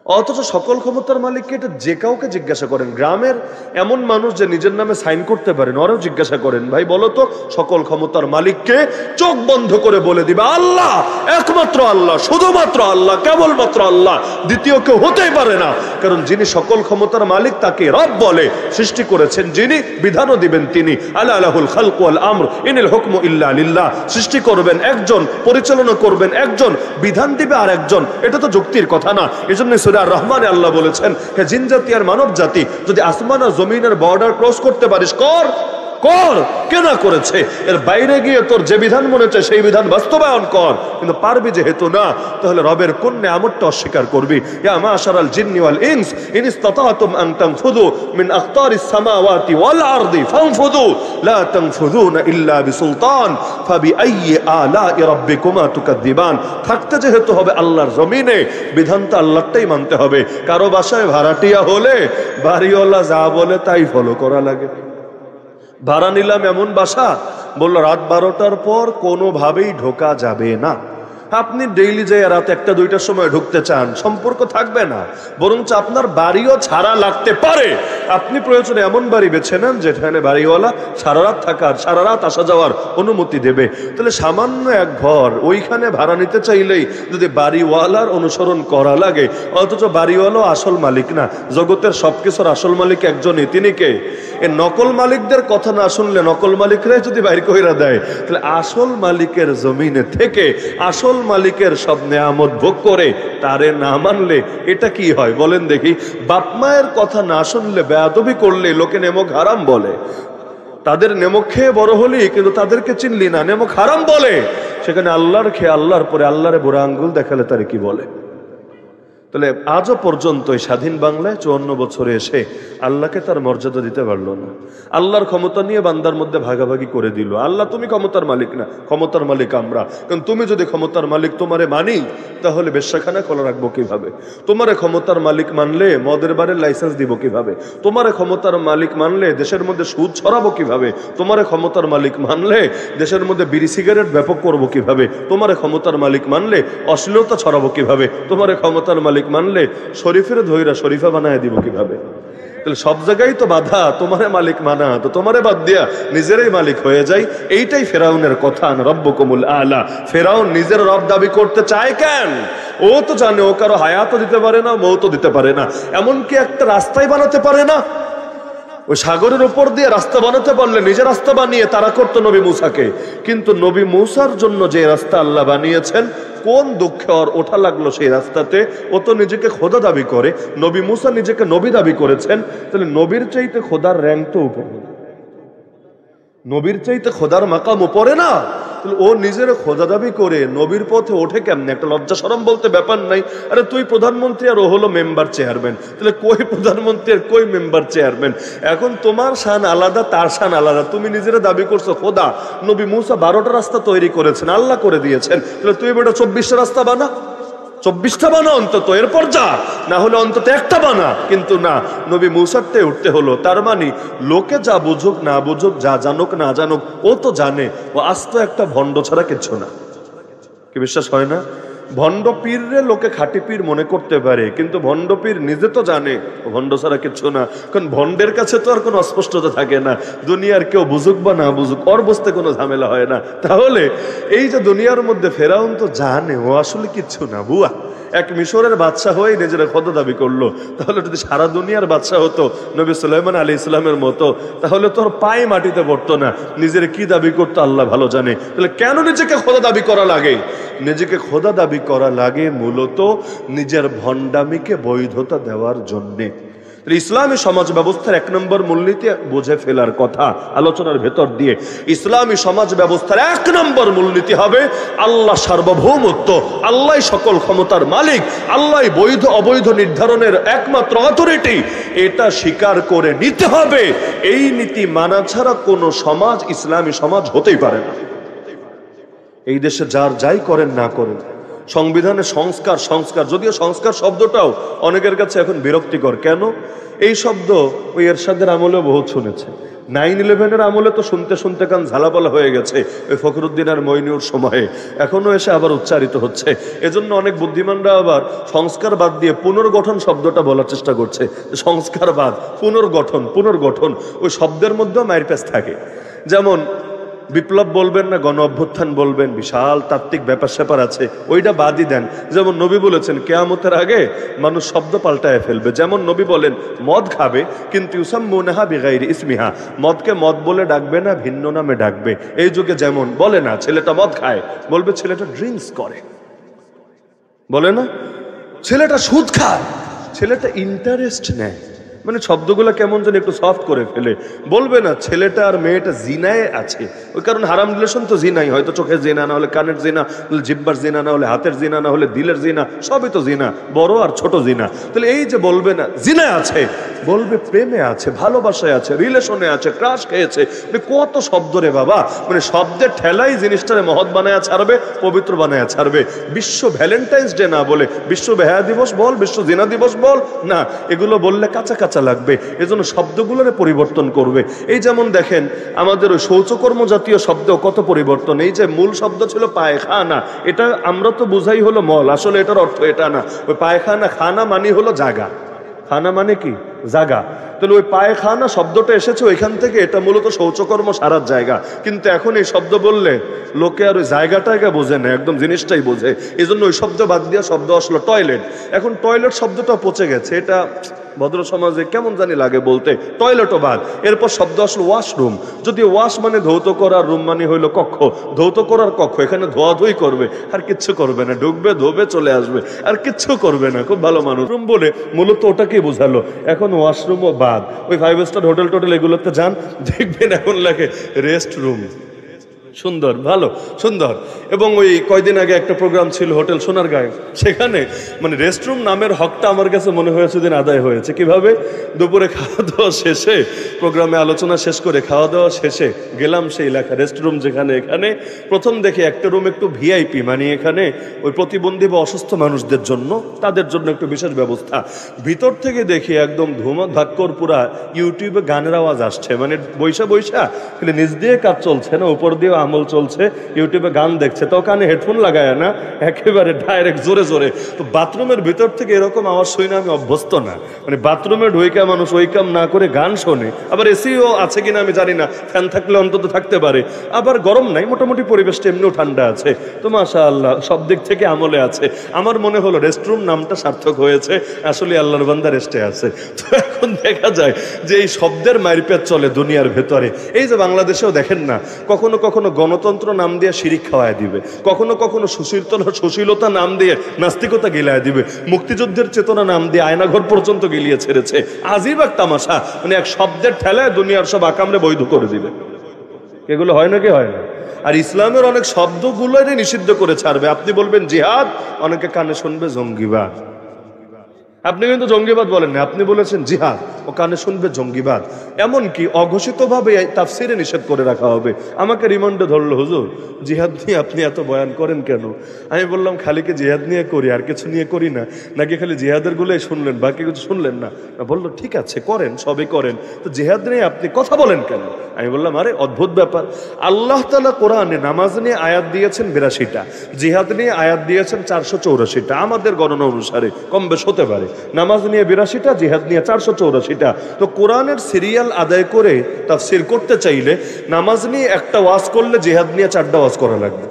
A: অথচ সকল ক্ষমতার মালিককে এটা যে কাউকে জিজ্ঞাসা করেন, গ্রামের এমন মানুষ যে নিজের নামে সাইন করতে পারেন, ওরাও জিজ্ঞাসা করেন, ভাই বলো তো সকল ক্ষমতার মালিককে? চোখ বন্ধ করে বলে দিবে আল্লাহ, একমাত্র আল্লাহ, শুধুমাত্র আল্লাহ, কেবলমাত্র আল্লাহ, দ্বিতীয় কেউ হতেই পারে না। কারণ যিনি সকল ক্ষমতার মালিক তাকে রব বলে, সৃষ্টি করেছেন যিনি, বিধানও দিবেন তিনি। আলা লাহুল খালকু ওয়াল আমর ইনিল হুকমু ইল্লা লিল্লাহ। সৃষ্টি করবেন একজন, পরিচালনা করবেন একজন, বিধান দিবে আর একজন। এটা তো যুক্তির কথা না। এজন্য সূরা আর-রহমানে আল্লাহ বলেছেন, হে জিন জাতি আর মানব জাতি, যদি আসমান আর জমিনের বর্ডার ক্রস করতে পারিস কর, কর। কেন করেছে? এর বাইরে গিয়ে তোর যে বিধান মনে চায় সেই বিধান বাস্তবায়ন কর। কিন্তু পারবি যেহেতু না, তাহলে রবের কোন নিয়ামতটা অস্বীকার করবি? ইয়া মাশারাল জিন্নি ওয়াল ইনস ইন ইসতাতাতুম আন তানফুযু মিন আকতারিস সামাওয়াতি ওয়াল আরদি ফানফুযু লা তানফুযুনা ইল্লা বিসুলতান ফাবিআইয়ি আলাই রাব্বিকুমা তুকাদ্দিবান। থাকতে যেহেতু হবে আল্লাহর জমিনে, বিধানটা আল্লাহরটাই মানতে হবে। কারো বাসায় ভাড়াটিয়া হলে বাড়িওয়ালা যা বলে তাই ফলো করা লাগে। ভাড়া নিলাম এমন বাসা, বললো রাত 12টার পর কোনোভাবেই ঢোকা যাবে না। আপনি ডেইলি যাই রাত 1-2টার সময় ঢুকতে চান, সম্পর্ক থাকবে না, বরঞ্চ আপনার বাড়িও ছাড়া লাগতে পারে। আপনি প্রয়োজনে এমন বাড়ি বেছে নেন যেখানে বাড়িওয়ালা সারা রাত থাকার, সারা রাত আসা যাওয়ার অনুমতি দেবে। তাহলে সামান্য এক ঘর ওইখানে ভাড়া নিতে চাইলেই যদি বাড়িওয়ালার অনুসরণ করা লাগে, অথচ বাড়িওয়ালাও আসল মালিক না, জগতের সবকিছুর আসল মালিক একজনই, তিনি কে? এই নকল মালিকদের কথা না শুনলে নকল মালিকরাই যদি বাইর কইরা দেয়, তাহলে আসল মালিকের জমিনে থেকে আসল মালিকের সব নেয়ামত ভোগ করে তারে না মানলে এটা কি হয় বলেন দেখি? বাপ মায়ের কথা না শুনলে, বেয়াদবি করলে লোকে নেমক হারাম বলে। তাদের নেমক খেয়ে বড় হলি কিন্তু তাদেরকে চিনলি না, নেমক হারাম বলে। সেখানে আল্লাহর খেয়ে আল্লাহর পরে আল্লাহরে বুড়া আঙ্গুল দেখালে তারে কি বলে? তাহলে আজও পর্যন্ত এই স্বাধীন বাংলায় 54 বছরে এসে আল্লাহকে তার মর্যাদা দিতে পারলো না। আল্লাহর ক্ষমতা নিয়ে বান্দার মধ্যে ভাগাভাগি করে দিল। আল্লাহ তুমি ক্ষমতার মালিক না, ক্ষমতার মালিক আমরা। কারণ তুমি যদি ক্ষমতার মালিক তোমারে মানি, তাহলে বেশ্যাখানা খোলা রাখবো কিভাবে? তোমারে ক্ষমতার মালিক মানলে মদের বারের লাইসেন্স দিব কিভাবে? তোমারে ক্ষমতার মালিক মানলে দেশের মধ্যে সুদ ছড়াবো কিভাবে? তোমারে ক্ষমতার মালিক মানলে দেশের মধ্যে বিড়ি সিগারেট ব্যাপক করবো কিভাবে? তোমারে ক্ষমতার মালিক মানলে অশ্লীলতা ছড়াবো কিভাবে? তোমারে ক্ষমতার মালিক মানলে শরীফের ধৈরা শরীফা বানায় দিব কিভাবে? তাহলে সব জায়গায় তো বাধা, তোমারে মালিক মানা, তো তোমারে বাদ দিয়া নিজেরাই মালিক হয়ে যায়। এইটাই ফেরাউনের কথা, রব্বুকুমুল আলা। ফেরাউন নিজের রব দাবি করতে চায় কেন? ও তো জানে ও কারো হায়াতও দিতে পারে না, মৌতও দিতে পারে না, এমনকি একটা রাস্তাই বানাতে পারে না। ওই সাগরের উপর দিয়ে রাস্তা বানাতে পারলে নিজে রাস্তা বানিয়ে তারা করতো নবী মুসাকে। কিন্তু নবী মুসার জন্য যে রাস্তা আল্লাহ বানিয়েছেন, কোন দুঃখে ওর ওঠা লাগলো সেই রাস্তাতে? ও তো নিজেকে খোদা দাবি করে। নবী মুসা নিজেকে নবী দাবি করেছেন, তাহলে নবীর চাইতে খোদার র্যাঙ্ক তো উপরে, নবীর চাইতে খোদার মাকাম উপরে না? তাহলে ও নিজের খোদা দাবি করে নবীর পথে ওঠে কেমনে? একটা লজ্জা শরম বলতে ব্যাপার নাই? আরে তুই প্রধানমন্ত্রী আর ও হলো মেম্বার চেয়ারম্যান, তাহলে কই প্রধানমন্ত্রী আর কই মেম্বার চেয়ারম্যান? এখন তোমার শান আলাদা, তার শান আলাদা। তুমি নিজেরা দাবি করছো খোদা। নবী মুসা 12টা রাস্তা তৈরি করেছেন, আল্লাহ করে দিয়েছেন। তাহলে তুই বেটা 24টা রাস্তা বানা, 24টা বানা অন্তত, এরপর যা, না হলে অন্তত একটা বানা। কিন্তু না, নবী মুসারতে উঠতে হলো। তার মানে লোকে যা বুঝুক না বুঝুক, যা জানুক না জানুক, ও তো জানে ও আস্ত একটা ভণ্ড ছাড়া কিচ্ছু না। কি বিশ্বাস হয় না? ভণ্ড পীররে লোকে খাঁটি পীর মনে করতে পারে, কিন্তু ভণ্ড পীর নিজে তো জানে ও ভণ্ড ছাড়া কিচ্ছু না। কারণ ভণ্ডের কাছে তো আর কোনো অস্পষ্টতা থাকে না। দুনিয়ার কেউ বুঝুক বা না বুঝুক, ওর বুঝতে কোনো ঝামেলা হয় না। তাহলে এই যে দুনিয়ার মধ্যে ফেরাউন তো জানে ও আসলে কিচ্ছু না, বুয়া। এক মিশরের বাদশাহ হয়ে নিজের খোদা দাবি করলো। তাহলে যদি সারা দুনিয়ার বাদশাহ হতো নবী সুলাইমান আলাইহিস সালামের মতো, তাহলে তোর পায়ে মাটিতে পড়তো না। নিজের কি দাবি করতো আল্লাহ ভালো জানে। তাহলে কেন নিজেকে খোদা দাবি করা লাগে? নিজেকে খোদা দাবি করা লাগে মূলত নিজের ভণ্ডামিকে বৈধতা দেওয়ার জন্যে। ইসলামী সমাজ ব্যবস্থার 1 নম্বর মূলনীতি বুঝে ফেলার কথা আলোচনার ভেতর দিয়ে। ইসলামী সমাজ ব্যবস্থার 1 নম্বর মূলনীতি হবে আল্লাহ সার্বভৌমত্ব, আল্লাহ সকল ক্ষমতার মালিক, আল্লাহ বৈধ অবৈধ নির্ধারণের একমাত্র অথরিটি। এটা স্বীকার করে নিতে হবে। এই নীতি মানা ছাড়া কোনো সমাজ ইসলামী সমাজ হতেই পারে না। এই দেশে যার যাই করেন না করেন, সংবিধানে সংস্কার সংস্কার, যদিও সংস্কার শব্দটাও অনেকের কাছে এখন বিরক্তিকর। কেন? এই শব্দ ওই এরশাদের আমলেও বহুত শুনেছে। 9/11-এর আমলে তো শুনতে শুনতে কান ঝালাপালা হয়ে গেছে, ওই ফখরুদ্দিন আর মইনুর সময়ে। এখনো এসে আবার উচ্চারিত হচ্ছে। এজন্য অনেক বুদ্ধিমানরা আবার সংস্কার বাদ দিয়ে পুনর্গঠন শব্দটা বলার চেষ্টা করছে। সংস্কার বাদ, পুনর্গঠন, পুনর্গঠন, ওই শব্দের মধ্যেও মায়ের প্যাচ থাকে। যেমন বিপ্লব বলবেন না গণ অভ্যুত্থান বলবেন, বিশাল তাত্ত্বিক ব্যাপার স্যাপার আছে, ওইটা বাদই দেন। যেমন নবী বলেছেন কিয়ামতের আগে মানুষ শব্দ পাল্টায় ফেলবে। যেমন নবী বলেন মদ খাবে, কিন্তু ইউসাম্মুনাহা বিগাইরি ইসমিহা, মদকে মদ বলে ডাকবে না, ভিন্ন নামে ডাকবে। এই যুগে যেমন বলে না ছেলেটা মদ খায়, বলবে ছেলেটা ড্রিঙ্কস করে। বলে না ছেলেটা সুদ খায়, ছেলেটা ইন্টারেস্ট নেয়। মানে শব্দগুলো কেমন যেন একটু সফট করে ফেলে। বলবে না ছেলেটা আর মেয়েটা জিনায় আছে, ওই কারণ হারাম রিলেশন তো জিনাই, হয়তো চোখের জিনা, না হলে কানের জিনা, জিব্বার জিনা, না হলে হাতের জিনা, না হলে দিলের জিনা, সবই তো জিনা, বড় আর ছোট জিনা। তাহলে এই যে বলবে না জিনায় আছে, বলবে প্রেমে আছে, ভালোবাসায় আছে, রিলেশনে আছে, ক্রাশ খেয়েছে। কত শব্দ রে বাবা! মানে শব্দের ঠেলাই জিনিসটারে মহৎ বানায়া ছাড়বে, পবিত্র বানায়া ছাড়বে। বিশ্ব ভ্যালেন্টাইন্স ডে না বলে বিশ্ব বেহায়া দিবস বল, বিশ্ব জিনা দিবস বল না, এগুলো বললে কাছাকাছি কাঁচা লাগবে, এজন্য শব্দগুলোর পরিবর্তন করবে। এই যেমন দেখেন আমাদের ওই শৌচকর্ম জাতীয় শব্দ কত পরিবর্তন। এই যে মূল শব্দ ছিল পায়খানা, এটা আমরা তো বুঝাই হলো মল, আসলে এটার অর্থ এটা না। ওই পায়খানা, খানা মানে হলো জায়গা, খানা মানে কি জায়গা। তাহলে ওই পায়খানা শব্দটা এসেছে ওইখান থেকে, এটা মূলত শৌচকর্ম সারার জায়গা। কিন্তু এখন এই শব্দ বললে লোকে আর ওই জায়গাটাকে বোঝে না, একদম জিনিসটাই বোঝে। এই জন্য ওই শব্দ বাদ দিয়ে শব্দ আসলো টয়লেট। এখন টয়লেট শব্দটা পচে গেছে, এটা ভদ্র সমাজে কেমন জানি লাগে বলতে, টয়লেটও বাদ। এরপর শব্দ আসলো ওয়াশরুম। যদি ওয়াশ মানে ধৌত করার, রুম মানে হইলো কক্ষ, ধৌত করার কক্ষ, এখানে ধোয়াধুই করবে আর কিচ্ছু করবে না, ঢুকবে ধোবে চলে আসবে আর কিচ্ছু করবে না। খুব ভালো মানুষ। রুম বলে মূলত ওটাকেই বোঝালো। এখন ওয়াশরুমও বাদ। ওই 5 স্টার হোটেল টোটেল এগুলোতে যান, দেখবেন এখন লাগে রেস্ট রুম। সুন্দর, ভালো, সুন্দর। এবং ওই কয়দিন আগে একটা প্রোগ্রাম ছিল হোটেল সোনারগাঁয়ে, সেখানে মানে রেস্টরুম নামের হকটা আমার কাছে মনে হয়েছে দিন আদায় হয়েছে। কিভাবে? দুপুরে খাওয়া দাওয়া শেষে, প্রোগ্রামে আলোচনা শেষ করে খাওয়া দাওয়া শেষে গেলাম সেই লেখা রেস্টরুম যেখানে, এখানে প্রথম দেখি একটা রুম একটু ভিআইপি, মানে এখানে ওই প্রতিবন্ধী বা অসুস্থ মানুষদের জন্য, তাদের জন্য একটু বিশেষ ব্যবস্থা। ভিতর থেকে দেখি একদম ধুমধাক্কর পুরা ইউটিউবে গানের আওয়াজ আসছে, মানে বৈশা বৈশা খালি নিচ দিয়ে কাজ চলছে না, উপর দিয়ে আমল চলছে, ইউটিউবে গান দেখছে, তো কানে হেডফোন লাগায় না, একেবারে ডাইরেক্ট জোরে জোরে। তো বাথরুমের ভিতর থেকে এরকম আওয়াজ শুই না, আমি অভ্যস্ত না। মানে বাথরুমে ঢুইকা মানুষ ওই কাম না করে গান শোনে। আবার এসিও আছে কিনা আমি জানি না, ফ্যান থাকলে অন্তত থাকতে পারে। আবার গরম নাই, মোটামুটি পরিবেশটা এমনিও ঠান্ডা আছে। তো মাশাআল্লাহ সব দিক থেকে আমলে আছে। আমার মনে হলো রেস্টরুম নামটা সার্থক হয়েছে, আসলে আল্লাহর বান্দা রেস্টে আছে। তো এখন দেখা যায় যে এই শব্দের মারপ্যাচ চলে দুনিয়ার ভেতরে। এই যে বাংলাদেশেও দেখেন না, কখনো কখনো গণতন্ত্র নাম দিয়ে শিরিক খাওয়ায় দিবে, কখনো কখনো সুশীলতা নাম দিয়ে নাস্তিকতা গিলায় দিবে, মুক্তিযুদ্ধের চেতনা নাম দিয়ে আয়নাঘর পর্যন্ত গিলিয়ে ছেড়েছে। আজিব এক তামাশা, মানে এক শব্দের ঠেলায় দুনিয়ার সব আকামরে বৈধ করে দিবে। এগুলো হয় নাকি হয় না? আর ইসলামের অনেক শব্দগুলোই নিষিদ্ধ করে ছাড়বে। আপনি বলবেন জিহাদ, অনেকে কানে শুনবে জঙ্গিবাদ। আপনি কিন্তু জঙ্গিবাদ বলেন না, আপনি বলেছেন জিহাদ, ও কানে শুনবে জঙ্গিবাদ। এমনকি অঘোষিতভাবে তাফসিরে নিষেধ করে রাখা হবে। আমাকে রিমান্ডে ধরলো, হুজুর জিহাদ নিয়ে আপনি এত বয়ান করেন কেন? আমি বললাম খালি কি জিহাদ নিয়ে করি, আর কিছু নিয়ে করি না নাকি? খালি জিহাদের গুলোই শুনলেন, বাকি কিছু শুনলেন না? বললো ঠিক আছে করেন, সবই করেন, তো জিহাদ নিয়ে আপনি কথা বলেন কেন? আমি বললাম আরে অদ্ভুত ব্যাপার, আল্লাহ তাআলা কোরআনে নামাজ নিয়ে আয়াত দিয়েছেন 82টা, জিহাদ নিয়ে আয়াত দিয়েছেন 484টা, আমাদের গণনা অনুসারে কম বেশ হতে পারে। নামাজ নিয়ে 82টা, জিহাদ নিয়ে 484টা। তো কোরআনের সিরিয়াল আদায় করে তাফসীর করতে চাইলে নামাজ নিয়ে একটা ওয়াজ করলে জিহাদ নিয়ে 4টা ওয়াজ করা লাগবে।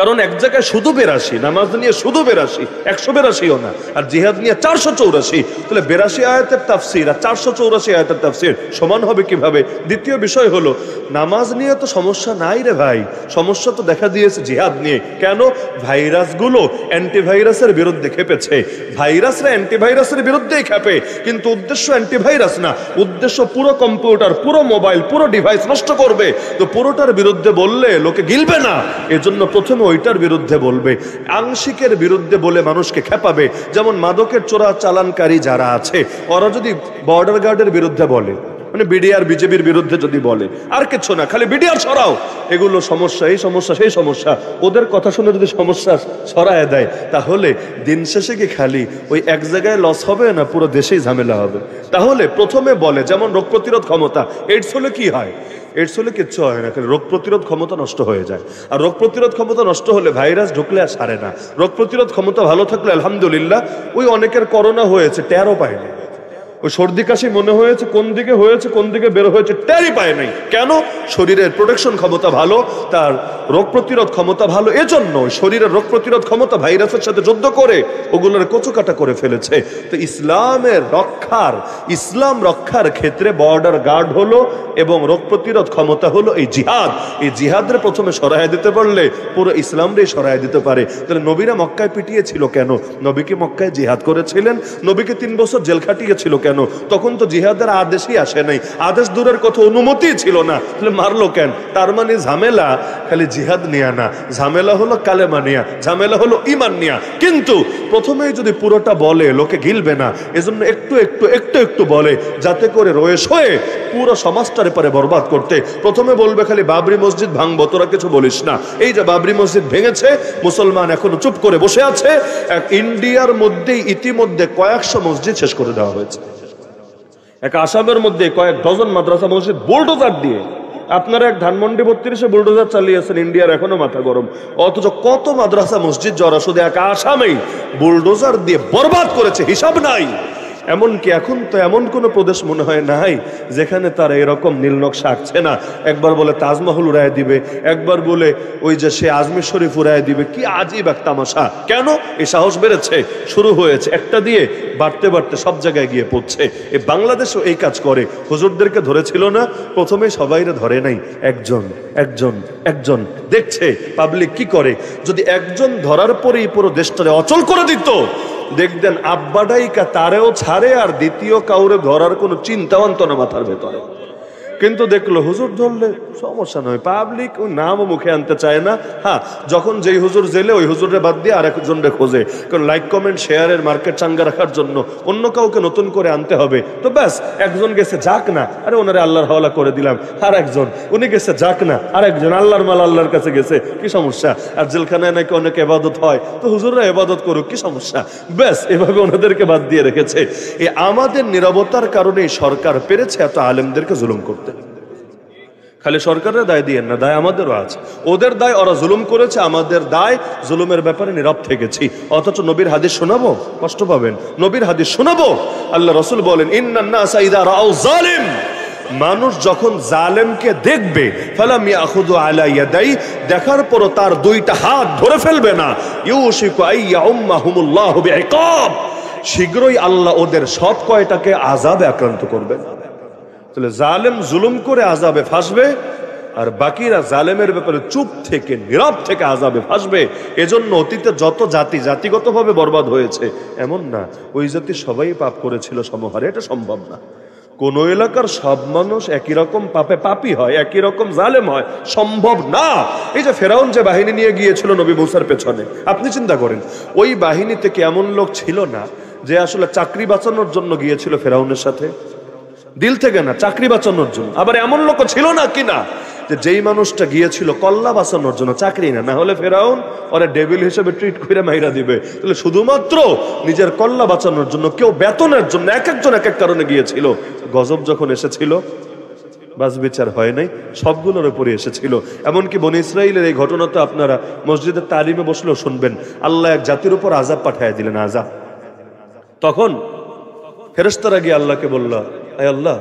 A: কারণ এক জায়গায় শুধু 82, নামাজ নিয়ে শুধু 82, 182ও না, আর জিহাদ নিয়ে 484। তাহলে 82 আয়াতের তাফসীর আর 484 আয়াতের তাফসীর সমান হবে কিভাবে? দ্বিতীয় বিষয় হলো, নামাজ নিয়ে তো সমস্যা নাই রে ভাই, সমস্যা তো দেখা দিয়েছে জিহাদ নিয়ে। কেন? ভাইরাসগুলো অ্যান্টিভাইরাসের বিরুদ্ধে খেপেছে, ভাইরাসরা অ্যান্টিভাইরাসের বিরুদ্ধেই খেপে, কিন্তু উদ্দেশ্য অ্যান্টিভাইরাস না, উদ্দেশ্য পুরো কম্পিউটার, পুরো মোবাইল, পুরো ডিভাইস নষ্ট করবে। তো পুরোটার বিরুদ্ধে বললে লোকে গিলবে না, এজন্য প্রথমে ওইটার বিরুদ্ধে বলবে, আংশিকের বিরুদ্ধে বলে মানুষকে খেপাবে। যেমন মাদকের চোরা চালানকারী যারা আছে, ওরা যদি বর্ডার গার্ডের বিরুদ্ধে বলে, মানে বিডিআর বিজেপির বিরুদ্ধে যদি বলে, আর কিছু না, খালি বিডিআর সরাও, এগুলো সমস্যা, এই সমস্যা, সেই সমস্যা, ওদের কথা শুনে যদি সমস্যা সরায় দেয়, তাহলে দিন শেষে কি খালি ওই এক জায়গায় লস হবে না, পুরো দেশেই ঝামেলা হবে। তাহলে প্রথমে বলে, যেমন রোগ প্রতিরোধ ক্ষমতা, এইডস হলে কি হয়? এইডস হলে কিচ্ছু হয় না, রোগ প্রতিরোধ ক্ষমতা নষ্ট হয়ে যায়। আর রোগ প্রতিরোধ ক্ষমতা নষ্ট হলে ভাইরাস ঢুকলে আর সারে না। রোগ প্রতিরোধ ক্ষমতা ভালো থাকলে আলহামদুলিল্লাহ, ওই অনেকের করোনা হয়েছে টেরও পায়নি, ওই সর্দি কাশি মনে হয়েছে কোন দিকে হয়েছে, কোন দিকে বের হয়েছে টেরই পায় নাই। কেন? শরীরের প্রোটেকশন ক্ষমতা ভালো, তার রোগ প্রতিরোধ ক্ষমতা ভালো, এজন্য শরীরের রোগ প্রতিরোধ ক্ষমতা ভাইরাসের সাথে যুদ্ধ করে ওগুলোর কচুকাটা করে ফেলেছে। তো ইসলাম রক্ষার ক্ষেত্রে বর্ডার গার্ড হলো এবং রোগ প্রতিরোধ ক্ষমতা হলো এই জিহাদ। এই জিহাদের প্রথমে সরাইয়া দিতে পারলে পুরো ইসলামটাই সরাইয়া দিতে পারে। তাহলে নবীরা মক্কায় পিটিয়েছিল কেন? নবীকে মক্কায় জিহাদ করেছিলেন, নবীকে 3 বছর জেল খাটিয়েছিল কেন? তখন তো জিহাদের আদেশই আসে নাই, আদেশ দূরের কথা অনুমতি ছিল না, তাহলে মারলো কেন? তার মানে ঝামেলা খালি জিহাদ নিয়া না, ঝামেলা হলো কালেমা নিয়া, ঝামেলা হলো ঈমান নিয়া। কিন্তু প্রথমেই যদি পুরোটা বলে লোকে গিলবে না, এজন্য একটু একটু একটু একটু বলে, যাতে করে রয়ে শোয়ে পুরো সমাজটারে পারে বরবাদ করতে। প্রথমে বলবে খালি বাবরি মসজিদ ভাঙবো, তোরা কিছু বলিস না। এই যে বাবরি মসজিদ ভেঙেছে, মুসলমান এখনো চুপ করে বসে আছে। ইন্ডিয়ার মধ্যেই ইতিমধ্যে কয়েকশো মসজিদ শেষ করে দেওয়া হয়েছে, এক আসামের মধ্যে কয়েক ডজন মাদ্রাসা মসজিদ বুলডোজার দিয়ে, আপনারা এক ধানমন্ডি 32-এ বুলডোজার চালিয়েছেন, ইন্ডিয়ার এখনো মাথা গরম। অথচ কত মাদ্রাসা মসজিদ যারা শুধু এক আসামেই বুলডোজার দিয়ে বরবাদ করেছে, হিসাব নাই। এমনকি এখন তো এমন কোনো প্রদেশ মনে হয় নাই যেখানে তারা এরকম নীল নকশা আঁকছে না। একবার বলে তাজমহল উড়ায় দিবে, একবার বলে ওই যে সে আজমির শরীফ উড়ায় দিবে। কি আজীব এক তামাশা! কেন? এই সাহস বেড়েছে, শুরু হয়েছে একটা দিয়ে, বাড়তে বাড়তে সব জায়গায় গিয়ে পড়ছে। এই বাংলাদেশও এই কাজ করে। হুজুরদেরকে ধরেছিল না, প্রথমে সবাইরে ধরে নাই, একজন একজন একজন দেখছে পাবলিক কি করে। যদি একজন ধরার পরেই পুরো দেশটারে অচল করে দিত, দেখতেন আব্বাডাইকা তারেও ছাড়ে, আর দ্বিতীয় কাউরে ধরার কোনো চিন্তা অন্ত না মাথার ভেতরে। কিন্তু দেখলো হুজুর ধরলে সমস্যা নয়, পাবলিক ওই নামও মুখে আনতে চায় না। হ্যাঁ, যখন যেই হুজুর জেলে ওই হুজুরে বাদ দিয়ে আরেকজনরে খোঁজে, কারণ লাইক কমেন্ট শেয়ারের মার্কেট চাঙ্গা রাখার জন্য অন্য কাউকে নতুন করে আনতে হবে। তো ব্যাস, একজন গেছে যাক না, আরে ওনারে আল্লাহর হাওলা করে দিলাম। আর একজন উনি গেছে যাক না, আর একজন আল্লাহর মাল আল্লাহর কাছে গেছে, কি সমস্যা? আর জেলখানায় নাকি অনেক ইবাদত হয়, তো হুজুররা ইবাদত করুক, কি সমস্যা? ব্যাস, এভাবে ওনাদেরকে বাদ দিয়ে রেখেছে। এই আমাদের নীরবতার কারণে সরকার পেরেছে এত আলেমদেরকে জুলুম করতে। খালি সরকারের দায় দিয়েন না, দায় আমাদেরও আছে। ওদের দায় ওরা জুলুম করেছে, আমাদের দায় জুলুমের ব্যাপারে নীরব থেকেছি। অথচ নবীর হাদিস শোনাবো, কষ্ট পাবেন। নবীর হাদিস শোনাবো, আল্লাহ রাসূল বলেন ইন্নান নাসা ইযা রাউ যালিম, মানুষ যখন জালেমকে দেখবে, ফালাম ইয়াখুযু আলা ইয়াদাই, দেখার পর তার দুইটা হাত ধরে ফেলবে না, ইউশিকু আইয়া উম্মাহুমুল্লাহু বিইকাব, শীঘ্রই আল্লাহ ওদের সব কয়টাকে আযাবে আক্রান্ত করবেন। তাহলে জালেম জুলুম করে আযাবে ফাঁসবে, আর বাকিরা জালেমের ব্যাপারে চুপ থেকে নীরব থেকে আযাবে ফাঁসবে। এজন্য অতীতে যত জাতি জাতিগতভাবে বরবাদ হয়েছে এমন না ওই জাতি সবাই পাপ করেছিল সমহারে, এটা সম্ভব না। কোন এলাকার সব মানুষ একই রকম পাপে পাপী হয়, একই রকম জালেম হয়, সম্ভব না। এই যে ফেরাউন যে বাহিনী নিয়ে গিয়েছিল নবী মুসার পেছনে, আপনি চিন্তা করেন, ওই বাহিনী থেকে এমন লোক ছিল না যে আসলে চাকরি বাঁচানোর জন্য গিয়েছিল ফেরাউনের সাথে, দিল থেকে না, চাকরি বাঁচানোর জন্য। আবার এমন লোক ছিল না কিনা যে যেই মানুষটা গিয়েছিল কল্লা বাঁচানোর জন্য, চাকরি না, না হলে ফেরাউন ওরা ডেভিল হিসেবে ট্রিট করে মাইরা দিবে। তাহলে শুধুমাত্র নিজের কল্লা বাঁচানোর জন্য, কেউ বেতনের জন্য, এক একজন এক এক কারণে গিয়েছিল। গজব যখন এসেছিল, বাস বিচার হয় নাই, সবগুলোর উপরে এসেছিল। এমনকি বনী ইসরাইলের এই ঘটনা তো আপনারা মসজিদের তালিমে বসলেও শুনবেন। আল্লাহ এক জাতির উপর আযাব পাঠায় দিলেন, আযাব। তখন ফেরেশতারা গিয়ে আল্লাহকে বলল, আয় আল্লাহ,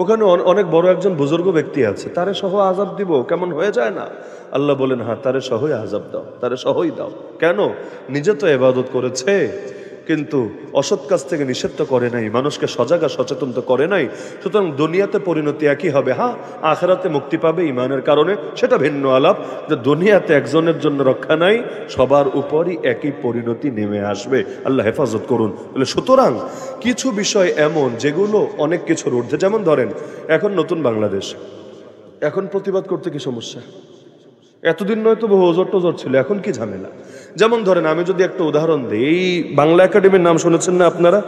A: ওখানে অনেক বড় একজন বুজুর্গ ব্যক্তি আছে, তারে সহ আযাব দিব, কেমন হয়ে যায় না? আল্লাহ বলেন, হ্যাঁ, তারে সহই আযাব দাও, তারে সহই দাও। কেন? নিজে তো ইবাদত করেছে, কিন্তু অসৎ কাজ থেকে নিষেধ তো করে নাই, মানুষকে সজাগ আর সচেতন তো করে নাই। সুতরাং দুনিয়াতে পরিণতি একই হবে। হ্যাঁ, আখিরাতে মুক্তি পাবে ইমানের কারণে, সেটা ভিন্ন আলাপ। যে দুনিয়াতে একজনের জন্য রক্ষা নাই, সবার উপরই একই পরিণতি নেমে আসবে। আল্লাহ হেফাজত করুন। বলে সুতরাং কিছু বিষয় এমন যেগুলো অনেক কিছুর ঊর্ধ্বে। যেমন ধরেন, এখন নতুন বাংলাদেশ, এখন প্রতিবাদ করতে কি সমস্যা? এতদিন নয়তো বহু ওজোর টোজোর ছিল, এখন কি ঝামেলা? যেমন ধরেন, আমি যদি একটা উদাহরণ দিই, এই বাংলা একাডেমির নাম শুনেছেন না আপনারা?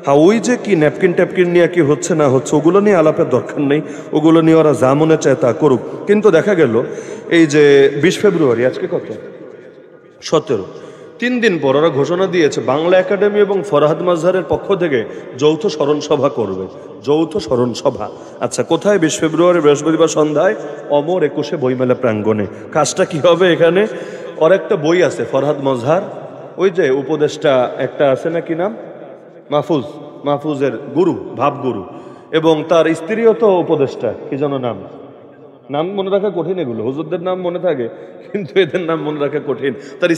A: হ্যাঁ, ওই যে কি ন্যাপকিন ট্যাপকিন নিয়ে কি হচ্ছে না হচ্ছে, ওগুলো নিয়ে আলাপের দরকার নেই, ওগুলো নিয়ে ওরা যা মনে চায় তা করুক। কিন্তু দেখা গেল এই যে 20 ফেব্রুয়ারি, আজকে কত, 17, 3 দিন পর ওরা ঘোষণা দিয়েছে বাংলা একাডেমি এবং ফরহাদ মাজহারের পক্ষ থেকে যৌথ স্মরণ সভা করবে। যৌথ স্মরণ সভা, আচ্ছা, কোথায়? 20 ফেব্রুয়ারি বৃহস্পতিবার সন্ধ্যায় অমর 21 বইমেলা প্রাঙ্গণে। কাজটা কি হবে? এখানে ওর একটা বই আছে, ফরহাদ মাজহার, ওই যে উপদেষ্টা একটা আছে না, কি নাম, মাহফুজের গুরু, ভাবগুরু, এবং তার স্ত্রীও তো উপদেষ্টা, কি যেন নাম মনে রাখা কঠিন। এগুলো হুজুরদের নাম মনে থাকে, কিন্তু এদের নাম মনে রাখা কঠিন। তার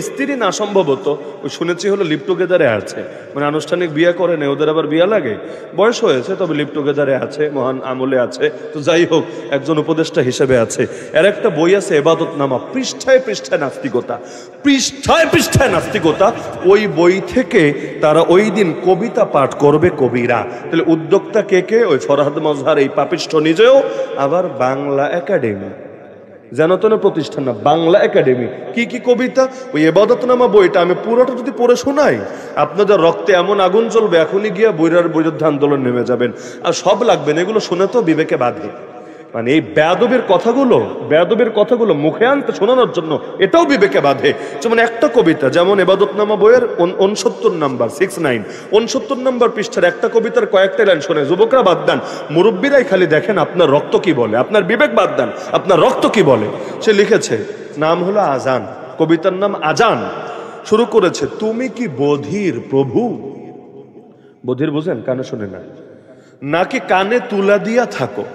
A: স্ত্রী না, সম্ভবত ওই শুনেছি হলো লিভ টুগেদারে আছে, মানে আনুষ্ঠানিক বিয়ে করে নেই, ওদের আবার বিয়ে লাগে, বয়স হয়েছে, তবে লিভ টুগেদারে আছে, মহান আমলে আছে। তো যাই হোক, একজন উপদেষ্টা হিসেবে আছে। এর একটা বই আছে এবাদত নামা, পৃষ্ঠায় পৃষ্ঠায় নাস্তিকতা, পৃষ্ঠায় পৃষ্ঠায় নাস্তিকতা। ওই বই থেকে তারা ওই দিন কবিতা পাঠ করবে কবিরা। তাহলে উদ্যোক্তা কে কে? ওই ফরহাদ মাজহার এই পাপিষ্ঠ নিজেও, আবার বাংলা একাডেমি, যেন তেন প্রতিষ্ঠান না, বাংলা একাডেমি। কি কি কবিতা? ওই ইবাদতনামা বইটা আমি পুরোটা যদি পড়ে শোনাই, আপনাদের রক্তে এমন আগুন জ্বলবে, এখনই গিয়া বইরার বিরুদ্ধে আন্দোলন নেমে যাবেন। আর সব লাগবেন, এগুলো শুনে তো বিবেকে বাধে, মানে এই বেয়াদবের কথাগুলো মুখে আনতে শোনানোর জন্য এটাও বিবেকে বাধে। যেমন একটা কবিতা, যেমন ইবাদতনামা বইয়ের 69 নাম্বার 69 69 নাম্বার পৃষ্ঠার একটা কবিতার কয়েকটা লাইন শোনে, যুবকরা বাদ দেন, মুরব্বীরাই খালি দেখেন আপনার রক্ত কি বলে, আপনার বিবেক বাদ দেন, আপনার রক্ত কি বলে। সে লিখেছে, নাম হলো আজান, কবিতার নাম আজান। শুরু করেছে, তুমি কি বধির প্রভু, বধির বুঝেন, কানে শুনে না, নাকি কানে তুলা দিয়া থাকো,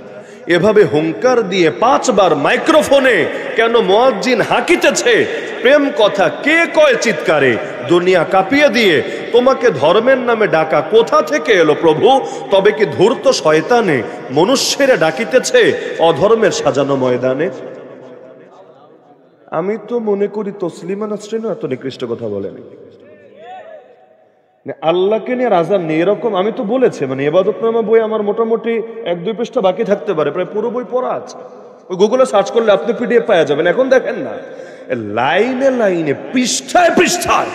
A: এভাবে হুঙ্কার দিয়ে 5 বার মাইক্রোফোনে কেন মুয়াজ্জিন হাঁকিতেছে, প্রেম কথা কে কয় চিৎকারে, দুনিয়া কাঁপিয়ে দিয়ে তোমাকে ধর্মের নামে ডাকা কোথা থেকে এলো প্রভু, তবে কি ধূর্ত শয়তানে মনুষ্যেরা ডাকিতেছে অধর্মের সাজানো ময়দানে। আমি তো মনে করি তসলিমা নাসরিন এত নিকৃষ্ট কথা বলেনি, আল্লাহকে নিয়ে আজান নেই এরকম। আমি তো বলেছি, মানে ইবাদতনামা বই আমার মোটামুটি 1-2 পৃষ্ঠা বাকি থাকতে পারে, প্রায় পুরো বই পড়া আছে, ওই গুগলে সার্চ করলে আপনি পিডিএফ পাওয়া যাবেন। এখন দেখেন না, লাইনে লাইনে পৃষ্ঠায় পৃষ্ঠায়,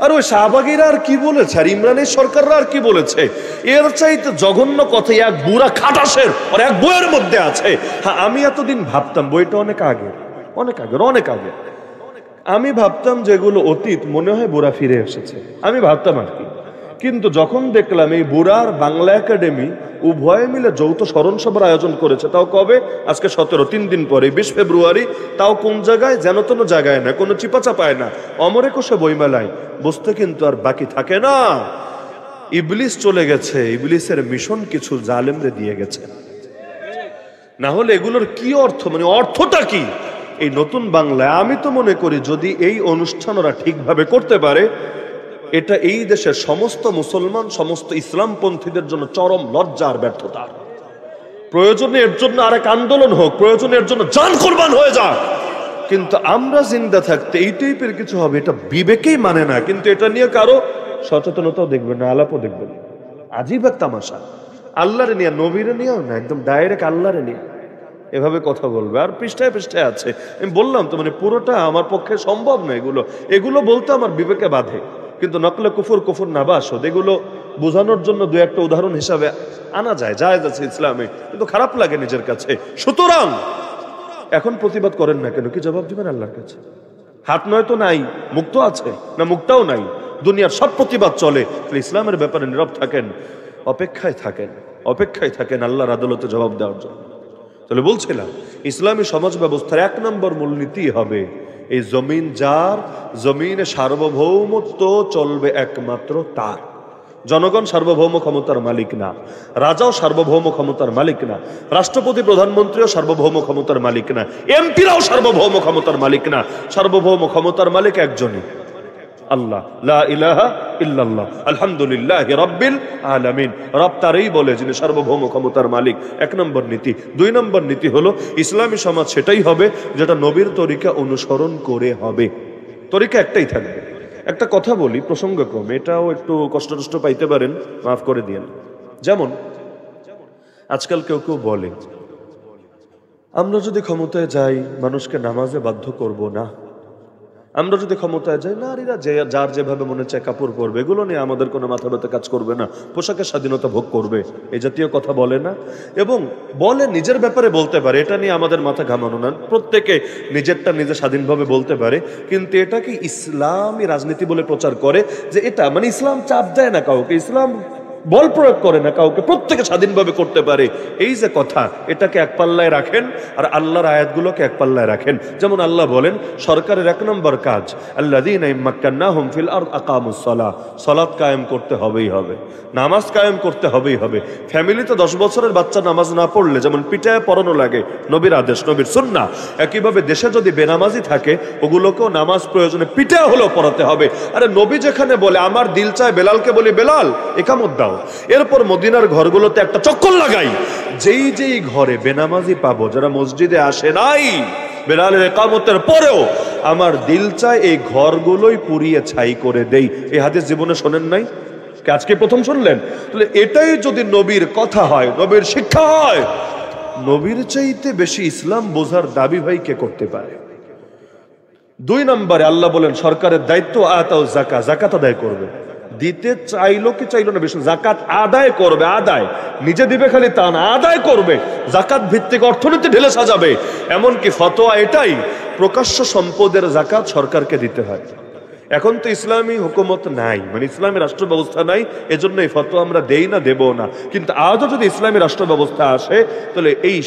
A: আর ওই শাহবাগীরা আর কি বলেছে, আর ইমরানের সরকাররা আর কি বলেছে, এর চাইতে জঘন্য কথা এক বুড়া খাটাসের আর এক বইয়ের মধ্যে আছে। হ্যাঁ, আমি এতদিন ভাবতাম বইটা অনেক আগে, আমি ভাবতাম যেগুলো অতীত, মনে হয় বুড়া ফিরে এসেছে, আমি ভাবতাম আর কি। কিন্তু যখন দেখলাম এই বুড়ার বাংলা একাডেমি উভয়ে মিলে যৌথ স্মরণ সভার আয়োজন করেছে, তাও কবে, আজকে 17, 3 দিন পরে 20 ফেব্রুয়ারি, তাও কোন জায়গায়, যেন তেন জায়গায় না, কোনো চিপা চাপায় না, অমরে কোষে বইমেলায়, বুঝতে কিন্তু আর বাকি থাকে না। ইবলিস চলে গেছে, ইবলিসের মিশন কিছু জালেমরে দিয়ে গেছে, না হলে এগুলোর কি অর্থ, মানে অর্থটা কি এই নতুন বাংলায়। আমি তো মনে করি যদি এই অনুষ্ঠান ওরা ঠিকভাবে করতে পারে, এটা এই দেশের সমস্ত মুসলমান, সমস্ত ইসলামপন্থীদের জন্য চরম লজ্জার ব্যর্থতা। প্রয়োজনে এর জন্য আরেক আন্দোলন হোক, প্রয়োজনে এর জন্য জান কুরবান হয়ে যাক, কিন্তু আমরা জিন্দা থাকতে এই টাইপের কিছু হবে, এটা বিবেকেই মানে না। কিন্তু এটা নিয়ে কারো সচেতনতাও দেখবেন না, আলাপও দেখবেন না, আজীব এক তামাশা। আল্লাহরে নিয়ে, নবীরে নিয়েও না, একদম ডাইরেক্ট আল্লাহরে নিয়ে এভাবে কথা বলবে, আর পৃষ্ঠায় পৃষ্ঠায় আছে। আমি বললাম তো, মানে পুরোটা আমার পক্ষে সম্ভব না, এগুলো বলতে আমার বিবেকে বাধে। কিন্তু নকলে কুফর নাবাসদ, এগুলো বোঝানোর জন্য 2-1টা উদাহরণ হিসাবে আনা যায়, জায়েজ আছে ইসলামে, কিন্তু খারাপ লাগে নিজের কাছে। সুতরাং এখন প্রতিবাদ করেন না কেন, কি জবাব দিবেন আল্লাহর কাছে? হাত নয় তো নাই, মুক্ত আছে না, মুক্তাও নাই, দুনিয়ার সব প্রতিবাদ চলে, ইসলামের ব্যাপারে নীরব থাকেন, অপেক্ষায় থাকেন আল্লাহর আদালতে জবাব দেওয়ার জন্য। তাহলে বলছিলাম, ইসলামী সমাজ ব্যবস্থার 1 নম্বর মূলনীতি হবে এই জমিন যার, জমিনে সার্বভৌমত্ব চলবে একমাত্র তার। জনগণ সার্বভৌম ক্ষমতার মালিক না, রাজাও সার্বভৌম ক্ষমতার মালিক না, রাষ্ট্রপতি প্রধানমন্ত্রীও সার্বভৌম ক্ষমতার মালিক না, এমপিরাও সার্বভৌম ক্ষমতার মালিক না। সার্বভৌম ক্ষমতার মালিক একজনই, আল্লাহ, লা ইলাহা ইল্লাল্লাহ, আলহামদুলিল্লাহি রাব্বিল আলামিন। রব তারই বলে যিনি সার্বভৌম ক্ষমতার মালিক। 1 নম্বর নীতি। 2 নম্বর নীতি হলো ইসলামী সমাজ সেটাই হবে যেটা নবীর তরিকা অনুসরণ করে হবে। তরিকা একটাই থাকবে। একটা কথা বলি প্রসঙ্গক্রমে, এটাও একটু কষ্ট পাইতে পারেন, মাফ করে দিয়েন। যেমন আজকাল কেউ বলে, আমরা যদি ক্ষমতায় যাই মানুষকে নামাজে বাধ্য করব না, আমরা যদি ক্ষমতায় যাই নারীরা যার যেভাবে মনে চায় কাপড় পরবে, এগুলো নিয়ে আমাদের কোনো মাথা ব্যথা কাজ করবে না, পোশাকের স্বাধীনতা ভোগ করবে, এই জাতীয় কথা বলে না। এবং বলে নিজের ব্যাপারে বলতে পারে, এটা নিয়ে আমাদের মাথা ঘামানো না, প্রত্যেকে নিজেরটা নিজে স্বাধীনভাবে বলতে পারে। কিন্তু এটাকে ইসলামী রাজনীতি বলে প্রচার করে, যে এটা মানে ইসলাম চাপ দেয় না কাউকে, ইসলাম বল প্রয়োগ করে না কাউকে, প্রত্যেকে স্বাধীনভাবে করতে পারে। এই যে কথা, এটাকে এক পাল্লায় রাখেন আর আল্লাহর আয়াতগুলোকে এক পাল্লায় রাখেন। যেমন আল্লাহ বলেন সরকারের 1 নম্বর কাজ, আল্লাযীনা ইম্মাক্কান্নাহুম ফিল আরদ আকামুস সালাহ, সালাত কায়েম করতে হবেই হবে, নামাজ কায়েম করতে হবেই হবে। ফ্যামিলিতে 10 বছরের বাচ্চা নামাজ না পড়লে যেমন পিটায় পড়ানো লাগে, নবীর আদেশ, নবীর সুন্নাহ, একইভাবে দেশে যদি বেনামাজি থাকে ওগুলোকেও নামাজ প্রয়োজনে পিটায় হলেও পড়াতে হবে। আরে নবী যেখানে বলে আমার দিল চায় বেলালকে বলি বেলাল ইকামত দাও, এরপর মদিনার ঘরগুলোতে একটা চক্কর লাগাই, যেই ঘরে বেনামাজি পাবো, যারা মসজিদে আসে নাই বেলালের ইকামতের পরেও, আমার দিল চায় এই ঘরগুলোই পুড়িয়ে ছাই করে দেই। এই হাদিস জীবনে শোনেন নাই, আজকে প্রথম শুনলেন? তাহলে এটাই যদি নবীর কথা হয়, নবীর শিক্ষা হয়, নবীর চাইতে বেশি ইসলাম বোঝার দাবি ভাই কে করতে পারে? 2 নম্বরে আল্লাহ বলেন সরকারের দায়িত্ব আতাও যাকাত, যাকাত আদায় করবে। দিতে চাইলো কি চাইলো না, বেশি জাকাত আদায় করবে, আদায় নিজে দিবে খালি তা না, আদায় করবে, জাকাত ভিত্তিক অর্থনীতি ঢেলে সাজাবে। এমনকি ফতোয়া এটাই, প্রকাশ্য সম্পদের জাকাত সরকারকে দিতে হয়। এখন তো ইসলামী হুকুমত নাই, মানে ইসলামী রাষ্ট্র ব্যবস্থা নাই, এজন্য এই ফতোয়া আমরা দেই না, দেব না। কিন্তু আজও যদি ইসলামী রাষ্ট্র ব্যবস্থা আসে, তাহলে এই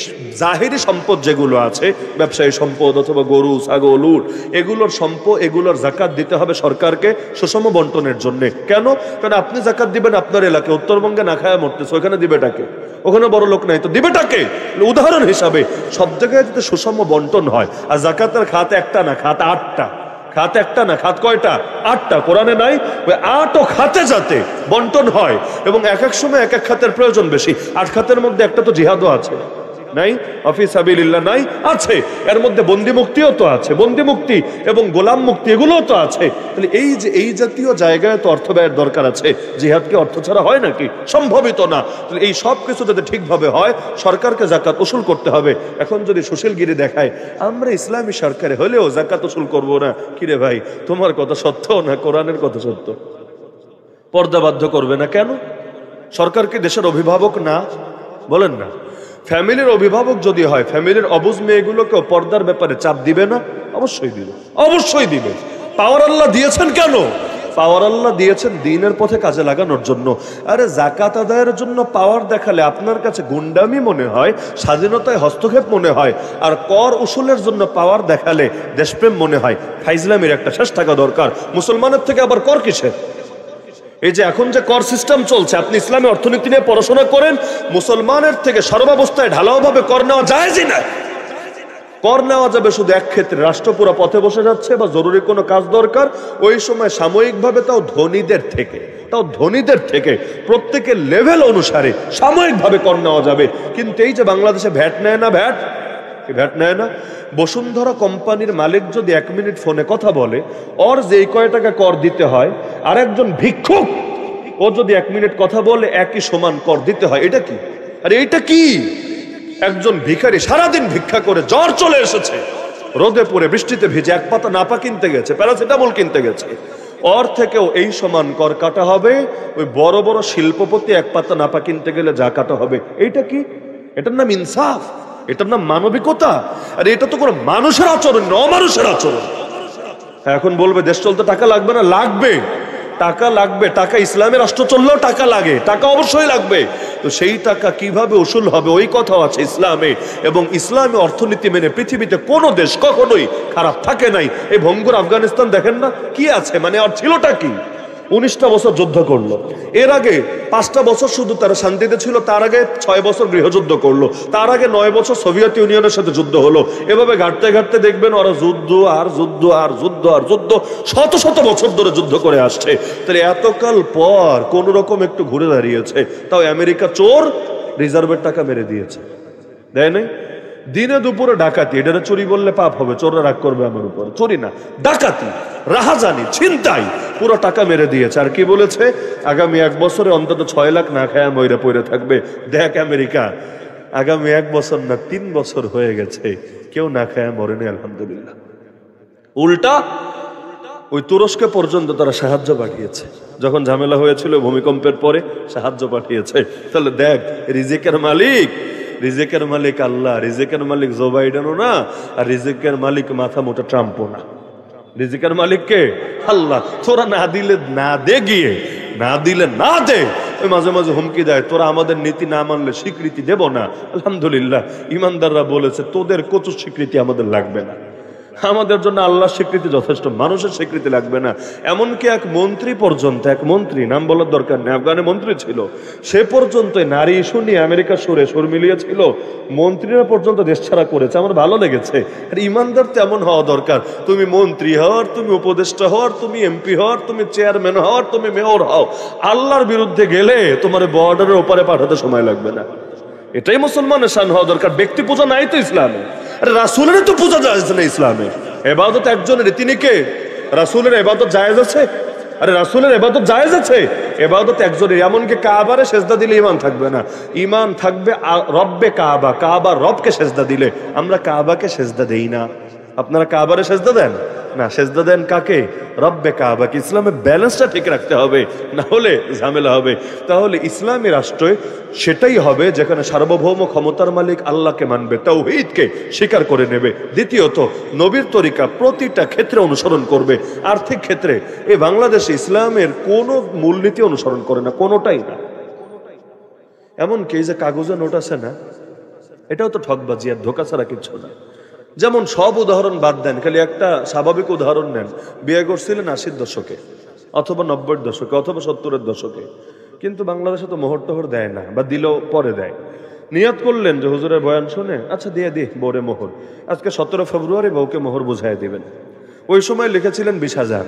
A: জাহিরি সম্পদ যেগুলো আছে, ব্যবসায়ী সম্পদ অথবা গরু ছাগল উট, এগুলোর সম্পদ, এগুলোর জাকাত দিতে হবে সরকারকে সুষম বন্টনের জন্য। কেন? কারণ আপনি জাকাত দিবেন আপনার এলাকায়, উত্তরবঙ্গে না খায় মরতেছে, ওখানে দিবেটাকে? ওখানে বড় লোক নাই তো দিবেটাকে? উদাহরণ হিসাবে সব জায়গায় যদি সুষম বন্টন হয়, আর জাকাতের খাত একটা না, খাত 8টা, খাত একটা না, খাত কয়টা? 8টা। কোরআনে নাই? ওই 8ও খাতে যাতে বন্টন হয়, এবং এক এক সময় এক এক খাতের প্রয়োজন বেশি। 8 খাতের মধ্যে একটা তো জিহাদও আছে, নাই? অফি সাবিলিল্লাহ নাই? আছে। এর মধ্যে বন্দি মুক্তিও তো আছে, বন্দি মুক্তি এবং গোলাম মুক্তি এগুলোও তো আছে। তাহলে এই যে এই জাতীয় জায়গায় তো অর্থ ব্যয়ের দরকার আছে। জিহাদকে অর্থ ছাড়া হয় নাকি? সম্ভবিত না। তাহলে এই সব কিছু যাতে ঠিকভাবে হয়, সরকারকে জাকাত উসুল করতে হবে। এখন যদি সুশীলগিরি দেখায় আমরা ইসলামী সরকারে হলেও জাকাত উসুল করবো না, কিরে ভাই তোমার কথা সত্য না কোরআনের কথা সত্য? পর্দা বাধ্য করবে না কেন? সরকার কি দেশের অভিভাবক না? বলেন না। ফ্যামিলির অভিভাবক যদি হয়, ফ্যামিলির অবুঝ মেয়েগুলোকে পর্দার ব্যাপারে চাপ দিবে না? অবশ্যই দিবে, অবশ্যই দিবে। পাওয়ার আল্লাহ দিয়েছেন কেন? পাওয়ার আল্লাহ দিয়েছেন দ্বীনের পথে কাজে লাগানোর জন্য। আরে জাকাত আদায়ের জন্য পাওয়ার দেখালে আপনার কাছে গুন্ডামি মনে হয়, স্বাধীনতায় হস্তক্ষেপ মনে হয়, আর কর উসুলের জন্য পাওয়ার দেখালে দেশপ্রেম মনে হয়। ফাইজলামির একটা শেষ থাকা দরকার। মুসলমানের থেকে আবার কর কিসের? এই যে এখন যে কর সিস্টেম চলছে, আপনি ইসলামী অর্থনীতি নিয়ে পড়াশোনা করেন, মুসলমানের থেকে সর্বাবস্থায় ঢালাওভাবে কর নেওয়া জায়েজই না। কর নেওয়া যাবে শুধু এক ক্ষেত্রে, রাষ্ট্র পুরো পথে বসে যাচ্ছে বা জরুরি কোনো কাজ দরকার, ওই সময় সাময়িকভাবে, তাও ধনীদের থেকে, তাও ধনীদের থেকে প্রত্যেকের লেভেল অনুসারে সাময়িকভাবে কর নেওয়া যাবে। কিন্তু এই যে বাংলাদেশে ভ্যাট নেয় না, ভ্যাট নেয় না। বসুন্ধরা কোম্পানির মালিক যদি 1 মিনিট ফোনে কথা বলে, ওর যেই কয় টাকা কর দিতে হয়, আর একজন ভিক্ষুক ও যদি 1 মিনিট কথা বলে একই সমান কর দিতে হয়। এটা কি? আরে এটা কি? একজন ভিখারি সারাদিন ভিক্ষা করে জ্বর চলে এসেছে, রোদে পড়ে বৃষ্টিতে ভিজে 1 পাতা নাপা কিনতে গেছে, প্যারাসিটামল কিনতে গেছে, ওর থেকেও এই সমান কর কাটা হবে। ওই বড় বড় শিল্পপতি 1 পাতা নাপা কিনতে গেলে যা কাটা হবে। এইটা কি? এটার নাম ইনসাফ, এটার নাম মানবিকতা। আর এটা তো কোনো মানুষের আচরণ, অমানুষের আচরণ। এখন বলবে দেশ চলতে টাকা লাগবে না? লাগবে, টাকা লাগবে। টাকা ইসলামের রাষ্ট্র চললেও টাকা লাগে, টাকা অবশ্যই লাগবে। তো সেই টাকা কিভাবে উসুল হবে ওই কথাও আছে ইসলামে। এবং ইসলামী অর্থনীতি মেনে পৃথিবীতে কোনো দেশ কখনোই খারাপ থাকে নাই। এই ভঙ্গুর আফগানিস্তান দেখেন না, কি আছে, মানে আর ছিলটা কি? 19টা বছর যুদ্ধ করলো। এর আগে 5টা বছর শুধু তারা শান্তিতে ছিল, তার আগে 6 বছর গৃহযুদ্ধ করলো, তার আগে 9 বছর সোভিয়েত ইউনিয়নের সাথে যুদ্ধ হলো। এভাবে ঘাটতে ঘাটতে দেখবেন ওরা যুদ্ধ আর যুদ্ধ আর যুদ্ধ আর যুদ্ধ, শত শত বছর ধরে যুদ্ধ করে আসছে। তাহলে এতকাল পর কোন রকম একটু ঘুরে দাঁড়িয়েছে, তাও আমেরিকা চোর, রিজার্ভের টাকা মেরে দিয়েছে, দেয় নাই? দিনে দুপুরে ডাকাতি, এটা চুরি বললে পাপ হবে, চোররা রাগ করবে আমার উপর। চুরি না, ডাকাতি, রাহাজানি, ছিনতাই, পুরো টাকা মেরে দিয়েছে। আর কি বলেছে? আগামী 1 বছরে অন্তত 6 লাখ না খায়া মইরা পইরা থাকবে। দেখ আমেরিকা, আগামী 1 বছর না 3 বছর হয়ে গেছে, কেউ না খায়া মরেনি, আলহামদুলিল্লাহ। উল্টা ওই তুরস্কে পর্যন্ত তারা সাহায্য পাঠিয়েছে, যখন ঝামেলা হয়েছিল ভূমিকম্পের পরে সাহায্য পাঠিয়েছে। তাহলে দেখ, রিজিকের মালিক, রিজিকের মালিক আল্লাহ, রিজিকের মালিক জো বাইডেনও না, আর রিজিকের মালিক মাথা মোটা ট্রাম্পও না। রিজিকের মালিক কে? আল্লাহ। তোরা না দিলে না দে, গিয়ে না দিলে না দে। ওই মাঝে মাঝে হুমকি দেয়, তোরা আমাদের নীতি না মানলে স্বীকৃতি দেব না। আলহামদুলিল্লাহ, ইমানদাররা বলেছে তোদের কত স্বীকৃতি আমাদের লাগবে না, আমাদের জন্য আল্লাহর স্বীকৃতি যথেষ্ট, মানুষের স্বীকৃতি লাগবে না। এমনকি এক মন্ত্রী পর্যন্ত, এক মন্ত্রী, নাম বলার দরকার নেই, আফগানের মন্ত্রী ছিল, সে পর্যন্ত নারী ইস্যু নিয়ে আমেরিকার সুর মিলিয়েছিল, মন্ত্রীরা পর্যন্ত দেশ ছাড়া করেছে। আমার ভালো লেগেছে। আর ইমানদার তেমন হওয়া দরকার। তুমি মন্ত্রী হওয়ার, তুমি উপদেষ্টা হওয়ার, তুমি এমপি হওয়ার, তুমি চেয়ারম্যান হওয়ার, তুমি মেয়র হও, আল্লাহর বিরুদ্ধে গেলে তোমার বর্ডারের ওপারে পাঠাতে সময় লাগবে না। এটাই মুসলমানের শান হওয়া দরকার। ব্যক্তি পূজা নাই তো ইসলামে। আরে রাসূলের তো পূজা জায়েজ না ইসলামে। ইবাদত একজনের, তিনি কে? রাসূলের ইবাদত জায়েজ আছে? আরে রাসূলের ইবাদত জায়েজ আছে, ইবাদত একজনের। এমনকি কাবারে সেজদা দিলে ঈমান থাকবে না, ঈমান থাকবে রব্বে কাবা, কাবা রবকে সেজদা দিলে। আমরা কাবাকে সেজদা দেই না, আপনারা কাবারে সেজদা দেন? না, সেজদা দেন কাকে? রব্বে কাবাকে। ইসলামের ব্যালেন্সটা ঠিক রাখতে হবে, না হলে ঝামেলা হবে। তাহলে ইসলামী রাষ্ট্রে সেটাই হবে যেখানে সার্বভৌম ক্ষমতার মালিক আল্লাহকে মানবে, তাওহীদকে স্বীকার করে নেবে। দ্বিতীয়ত, নবীর তরিকা প্রতিটা ক্ষেত্রে অনুসরণ করবে। আর্থিক ক্ষেত্রে এই বাংলাদেশে ইসলামের কোনো মূলনীতি অনুসরণ করে না, কোনোটাই না। এমনকি এই যে কাগজে নোট আছে না, এটাও তো ঠকবাজি আর ধোকা ছাড়া কিছু না। যেমন সব উদাহরণ বাদ দেন, খালি একটা স্বাভাবিক উদাহরণ নেন। বিয়ে করছিলেন 80-র দশকে অথবা 90-র দশকে অথবা 70-এর দশকে, কিন্তু বাংলাদেশে তো মোহর টোহর দেয় না, বা দিলেও পরে দেয়। নিয়ত করলেন যে হুজুরের বয়ান শুনে আচ্ছা দিয়ে দি বউরে মোহর, আজকে 17 ফেব্রুয়ারি বউকে মোহর বুঝাই দিবেন। ওই সময় লিখেছিলেন 20,000।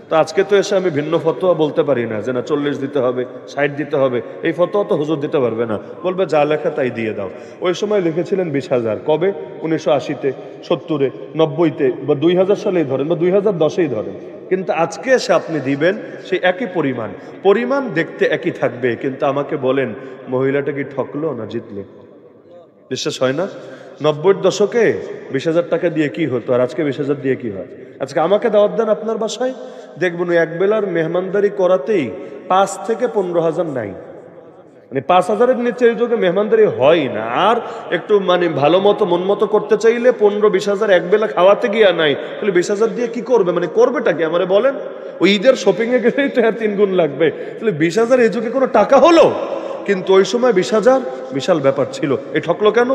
A: তো আজকে তো এসে আমি ভিন্ন ফতোয়া বলতে পারি না যে না 40 দিতে হবে, 60 দিতে হবে। এই ফতোয়া তো হুজুর দিতে পারবে না, বলবে যা লেখা তাই দিয়ে দাও। ওই সময় লিখেছিলেন 20,000। কবে? 1980-তে, 70-এ, 90-তে বা 2000 সালেই ধরেন বা 2010-এই ধরেন। কিন্তু আজকে এসে আপনি দিবেন সেই একই পরিমাণ দেখতে একই থাকবে, কিন্তু আমাকে বলেন মহিলাটা কি ঠকলো না জিতলো? বিশ্বাস হয় না? 90-এর দশকে 20,000 টাকা দিয়ে কি হতো, আর আজকে 20,000 দিয়ে কি হয়? আজকে আমাকে দাওয়াত দেন আপনার বাসায়, দেখবেন এক বেলার মেহমানদারি করাতেই 5 থেকে 15,000 নাই। মানে 5,000-এর নিচে এই যুগে মেহমানদারি হয় না। আর একটু মানে ভালো মতো মন মতো করতে চাইলে 15-20,000 এক বেলা খাওয়াতে গিয়া নাই, তাহলে 20,000 দিয়ে কি করবে? মানে করবেটা কি আমারে বলেন? ওই ঈদের শপিং এ গেলেই তো 3 গুণ লাগবে, তাহলে 20,000 এই যুগে কোনো টাকা হলো? কিন্তু ওই সময় 20,000 বিশাল ব্যাপার ছিল। এই ঠকলো কেন?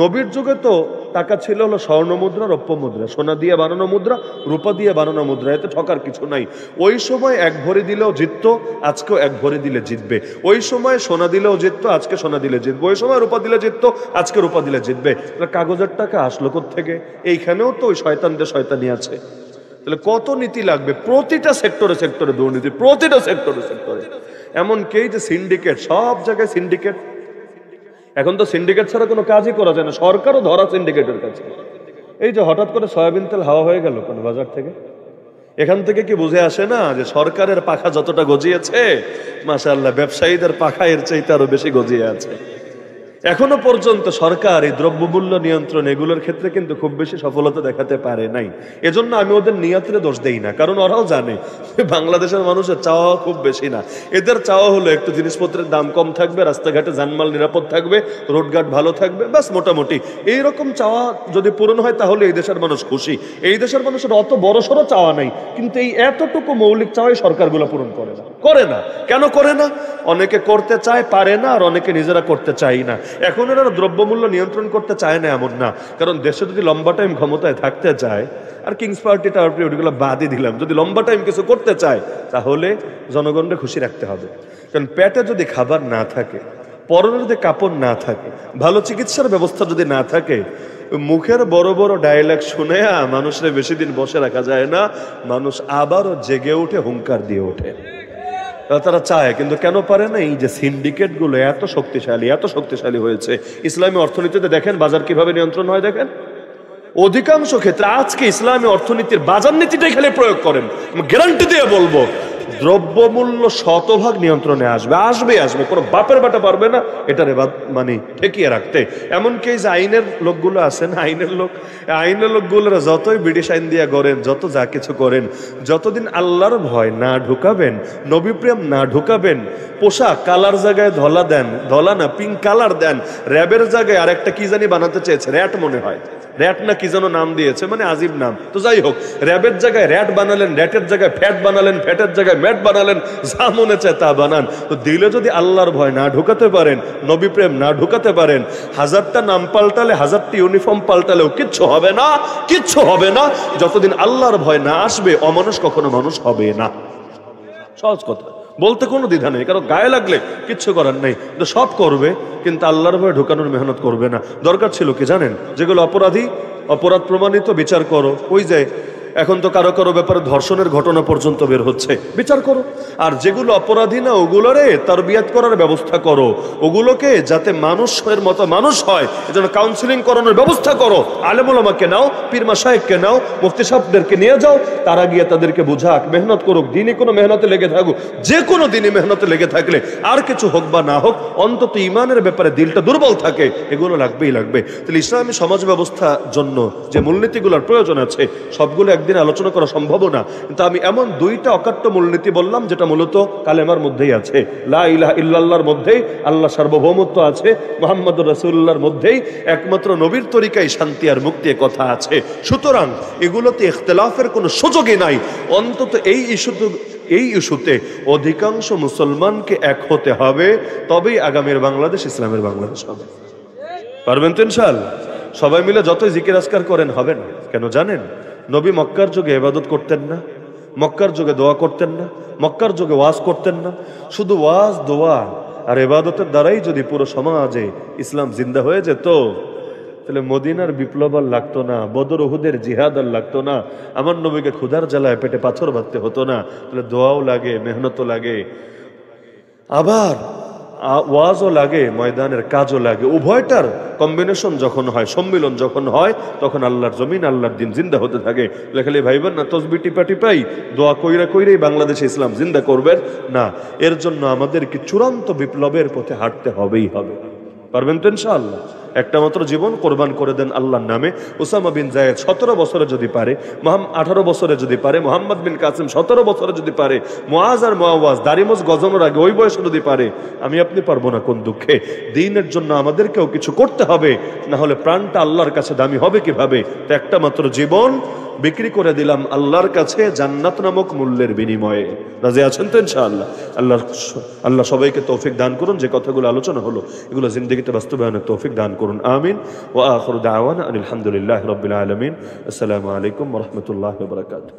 A: নবীর যুগে তো টাকা ছিল হলো স্বর্ণ মুদ্রা, রৌপ্য মুদ্রা, সোনা দিয়ে বানানো মুদ্রা, রূপা দিয়ে বানানো মুদ্রা, এতে ঠকার কিছু নাই। ওই সময় 1 ভরি দিলেও জিততো, আজকেও 1 ভরি দিলে জিতবে। ওই সময় সোনা দিলেও জিততো, আজকে সোনা দিলে জিতবে। ওই সময় রূপা দিলে জিততো, আজকে রূপা দিলে জিতবে। কাগজের টাকা আসলো কোত্থেকে? এইখানেও তো ওই শয়তানদের শয়তানি আছে। তাহলে কত নীতি লাগবে? প্রতিটা সেক্টরে দুর্নীতি, প্রতিটা সেক্টরে। এমনকি যে সিন্ডিকেট, সব জায়গায় সিন্ডিকেট। এখন তো সিন্ডিকেট ছাড়া কোনো কাজই করা যায় না, সরকারও ধরা সিন্ডিকেটের কাছে। এই যে হঠাৎ করে সয়াবিন তেল হাওয়া হয়ে গেল কোন বাজার থেকে, এখান থেকে কি বুঝে আসে না যে সরকারের পাখা যতটা গজিয়েছে, মাশাআল্লাহ ব্যবসায়ীদের পাখা এর চাইতে আরো বেশি গজিয়ে আছে। এখনো পর্যন্ত সরকার এই দ্রব্যমূল্য নিয়ন্ত্রণ এগুলোর ক্ষেত্রে কিন্তু খুব বেশি সফলতা দেখাতে পারে নাই। এজন্য আমি ওদের নিয়তের দোষ দেই না, কারণ ওরাও জানে বাংলাদেশের মানুষের চাওয়া খুব বেশি না। এদের চাওয়া হলো একটু জিনিসপত্রের দাম কম থাকবে, রাস্তাঘাটে জানমাল নিরাপদ থাকবে, রোডঘাট ভালো থাকবে, ব্যাস মোটামুটি এইরকম চাওয়া যদি পূরণ হয় তাহলে এই দেশের মানুষ খুশি। এই দেশের মানুষের অত বড় সড়ো চাওয়া নাই, কিন্তু এই এতটুকু মৌলিক চাওয়াই সরকারগুলো পূরণ করে না। কেন করে না? অনেকে করতে চায় পারে না, আর অনেকে নিজেরা করতে চায় না। এখন এরা দ্রব্যমূল্য নিয়ন্ত্রণ করতে চায় না এমন না, কারণ দেশে যদি লম্বা টাইম ক্ষমতায় থাকতে চায়, আর কিংস পার্টি টার্টি ওইগুলো বাদই দিলাম, যদি লম্বা টাইম কিছু করতে চায় তাহলে জনগণকে খুশি রাখতে হবে। কারণ পেটে যদি খাবার না থাকে, পরনে যদি কাপড় না থাকে, ভালো চিকিৎসার ব্যবস্থা যদি না থাকে, মুখের বড় বড় ডায়লগ শুনে মানুষের বেশি দিন বসে রাখা যায় না। মানুষ আবারও জেগে উঠে হুঙ্কার দিয়ে ওঠে। তারা চায়, কিন্তু কেন পারে না? এই যে সিন্ডিকেট গুলো এত শক্তিশালী হয়েছে। ইসলামী অর্থনীতিতে দেখেন বাজার কিভাবে নিয়ন্ত্রণ হয়। দেখেন অধিকাংশ ক্ষেত্রে আজকে ইসলামী অর্থনীতির বাজার নীতিটাই খালি প্রয়োগ করেন, গ্যারান্টি দিয়ে বলবো দ্রব্যমূল্য শতভাগ নিয়ন্ত্রণে আসবে। কোনো বাপের বাটা পারবে না এটার মানে ঠেকিয়ে রাখতে। এমনকি এই যে আইনের লোকগুলো আছেন, আইনের লোকগুলোরা যতই ব্রিটিশ আইন দিয়ে করেন, যত যা কিছু করেন, যতদিন আল্লাহর ভয় না ঢুকাবেন, নবী প্রেম না ঢুকাবেন, পোশাক কালার জায়গায় ধলা না পিঙ্ক কালার দেন, র্যাবের জায়গায় আর একটা কি জানি বানাতে চেয়েছে, র্যাট মনে হয়, র্যাট না কি যেন নাম দিয়েছে, মানে আজীব নাম। তো যাই হোক, র্যাবের জায়গায় র্যাট বানালেন, র্যাটের জায়গায় ফ্যাট বানালেন, ফ্যাটের জায়গায় ম্যাট বানালেন, যা মনে চায় তা বানান। তো দিলে যদি আল্লাহর ভয় না ঢুকাতে পারেন, নবী প্রেম না ঢুকাতে পারেন, 1000টা নাম পাল্টালে, 1000টি ইউনিফর্ম পাল্টালেও কিচ্ছু হবে না। যতদিন আল্লাহর ভয় না আসবে, অমানুষ কখনো মানুষ হবে না। সহজ কথা, বলতে কোনো দ্বিধা নেই, কারণ গায়ে লাগলে কিচ্ছু করার নেই। তো সব করবে, কিন্তু আল্লাহর ভয়ে ঢোকানোর মেহনত করবে না। দরকার ছিল কি জানেন? যেগুলো অপরাধ প্রমাণিত বিচার করো। ওই যে এখন তো কারো ব্যাপারে ধর্ষণের ঘটনা পর্যন্ত বের হচ্ছে, বিচার করো। আর যেগুলো অপরাধী না, ওগুলোরে তারবিয়াত করার ব্যবস্থা করো, ওগুলোকে যাতে মানুষের মতো মানুষ হয়, এজন্য কাউন্সিলিং করানোর ব্যবস্থা করো। আলেম ওলামাকে নাও, পীর মাশায়েখকে নাও, মুফতি সাহেবদেরকে নিয়ে যাও, তারা গিয়ে তাদেরকে বুঝাক, মেহনত করুক, দিনই কোনো মেহনতে লেগে থাকুক। যে কোনো দিনই মেহনতে লেগে থাকলে, আর কিছু হোক বা না হোক, অন্তত ইমানের ব্যাপারে দিলটা দুর্বল থাকে, এগুলো লাগবে। তাহলে ইসলামী সমাজ ব্যবস্থার জন্য যে মূলনীতিগুলোর প্রয়োজন আছে, সবগুলো একদিন আলোচনা করা সম্ভব না, কিন্তু আমি এমন দুইটা অকাট্য মূলনীতি বললাম যেটা মূলত কালেমার মধ্যেই আছে, লা ইলাহা ইল্লাল্লাহর মধ্যেই আল্লাহ সার্বভৌমত্ব আছে, মুহাম্মদুর রাসূলুল্লাহর মধ্যেই একমাত্র নবীর তরিকায় শান্তি আর মুক্তির কথা আছে। সুতরাং এগুলোতে ইখতিলাফের কোনো সুযোগই নাই। অন্তত এই ইস্যুতে অধিকাংশ মুসলমানকে এক হতে হবে, তবেই আগামীর বাংলাদেশ ইসলামের বাংলাদেশ হবে। পারবেন তো ইনশাআল্লাহ? সবাই মিলে যতই জিকির আজকার করেন হবে না। কেন জানেন? নবী মক্কার যুগে ইবাদত করতেন না, মক্কার যুগে দোয়া করতেন না, মক্কার যুগে ওয়াজ করতেন না। শুধু ওয়াজ, দোয়া আর ইবাদতের দ্বারাই যদি পুরো সমাজে ইসলাম জিন্দা হয়ে যেত, তাহলে মদিনার বিপ্লব আর লাগতো না, বদর উহুদের জিহাদ আর লাগতো না, আমার নবীকে ক্ষুধার জ্বালায় পেটে পাথর বাঁধতে হতো না। তাহলে দোয়াও লাগে, মেহনতও লাগে, আবার ওয়াজও লাগে, ময়দানের কাজও লাগে। উভয়টার কম্বিনেশন যখন হয়, সম্মিলন যখন হয়, তখন আল্লাহর জমিন, আল্লাহর দিন জিন্দা হতে থাকে। লেখালে ভাইবেন না তসবি টিপা টিপাই দোয়া কইরেই বাংলাদেশে ইসলাম জিন্দা করবেন না। এর জন্য আমাদেরকে চূড়ান্ত বিপ্লবের পথে হাঁটতে হবেই হবে। পারবেন তো ইনশাআল্লাহ? একটা মাত্র জীবন কোরবান করে দেন আল্লাহর নামে। উসামা বিন যায়েদ 17 বছরে যদি পারে, 18 বছরে যদি পারে, মোহাম্মদ বিন কাসিম 17 বছরে যদি পারে, মুআজ আর মুআওয়াজ দাড়িমুছ গজানোর আগে ওই বয়সে যদি পারে, আমি আপনি পারবো না কোন দুঃখে? দ্বীনের জন্য আমাদেরকেও কিছু করতে হবে, না হলে প্রাণটা আল্লাহর কাছে দামি হবে কিভাবে? তো একটা মাত্র জীবন বিক্রি করে দিলাম আল্লাহর কাছে জান্নাত নামক মূল্যের বিনিময়ে। রাজি আছেন তো ইনশাআল্লাহ? আল্লাহ সবাইকে তৌফিক দান করুন। যে কথাগুলো আলোচনা হলো এগুলো জিন্দেগিতে বাস্তবায়নের তৌফিক দান করুন, আমিন। ওয়া আখিরু দাওয়ানা আলহামদুলিল্লাহি রাব্বিল আলামিন। আসসালামু আলাইকুম ওয়া রাহমাতুল্লাহি ওয়া বারাকাতুহু।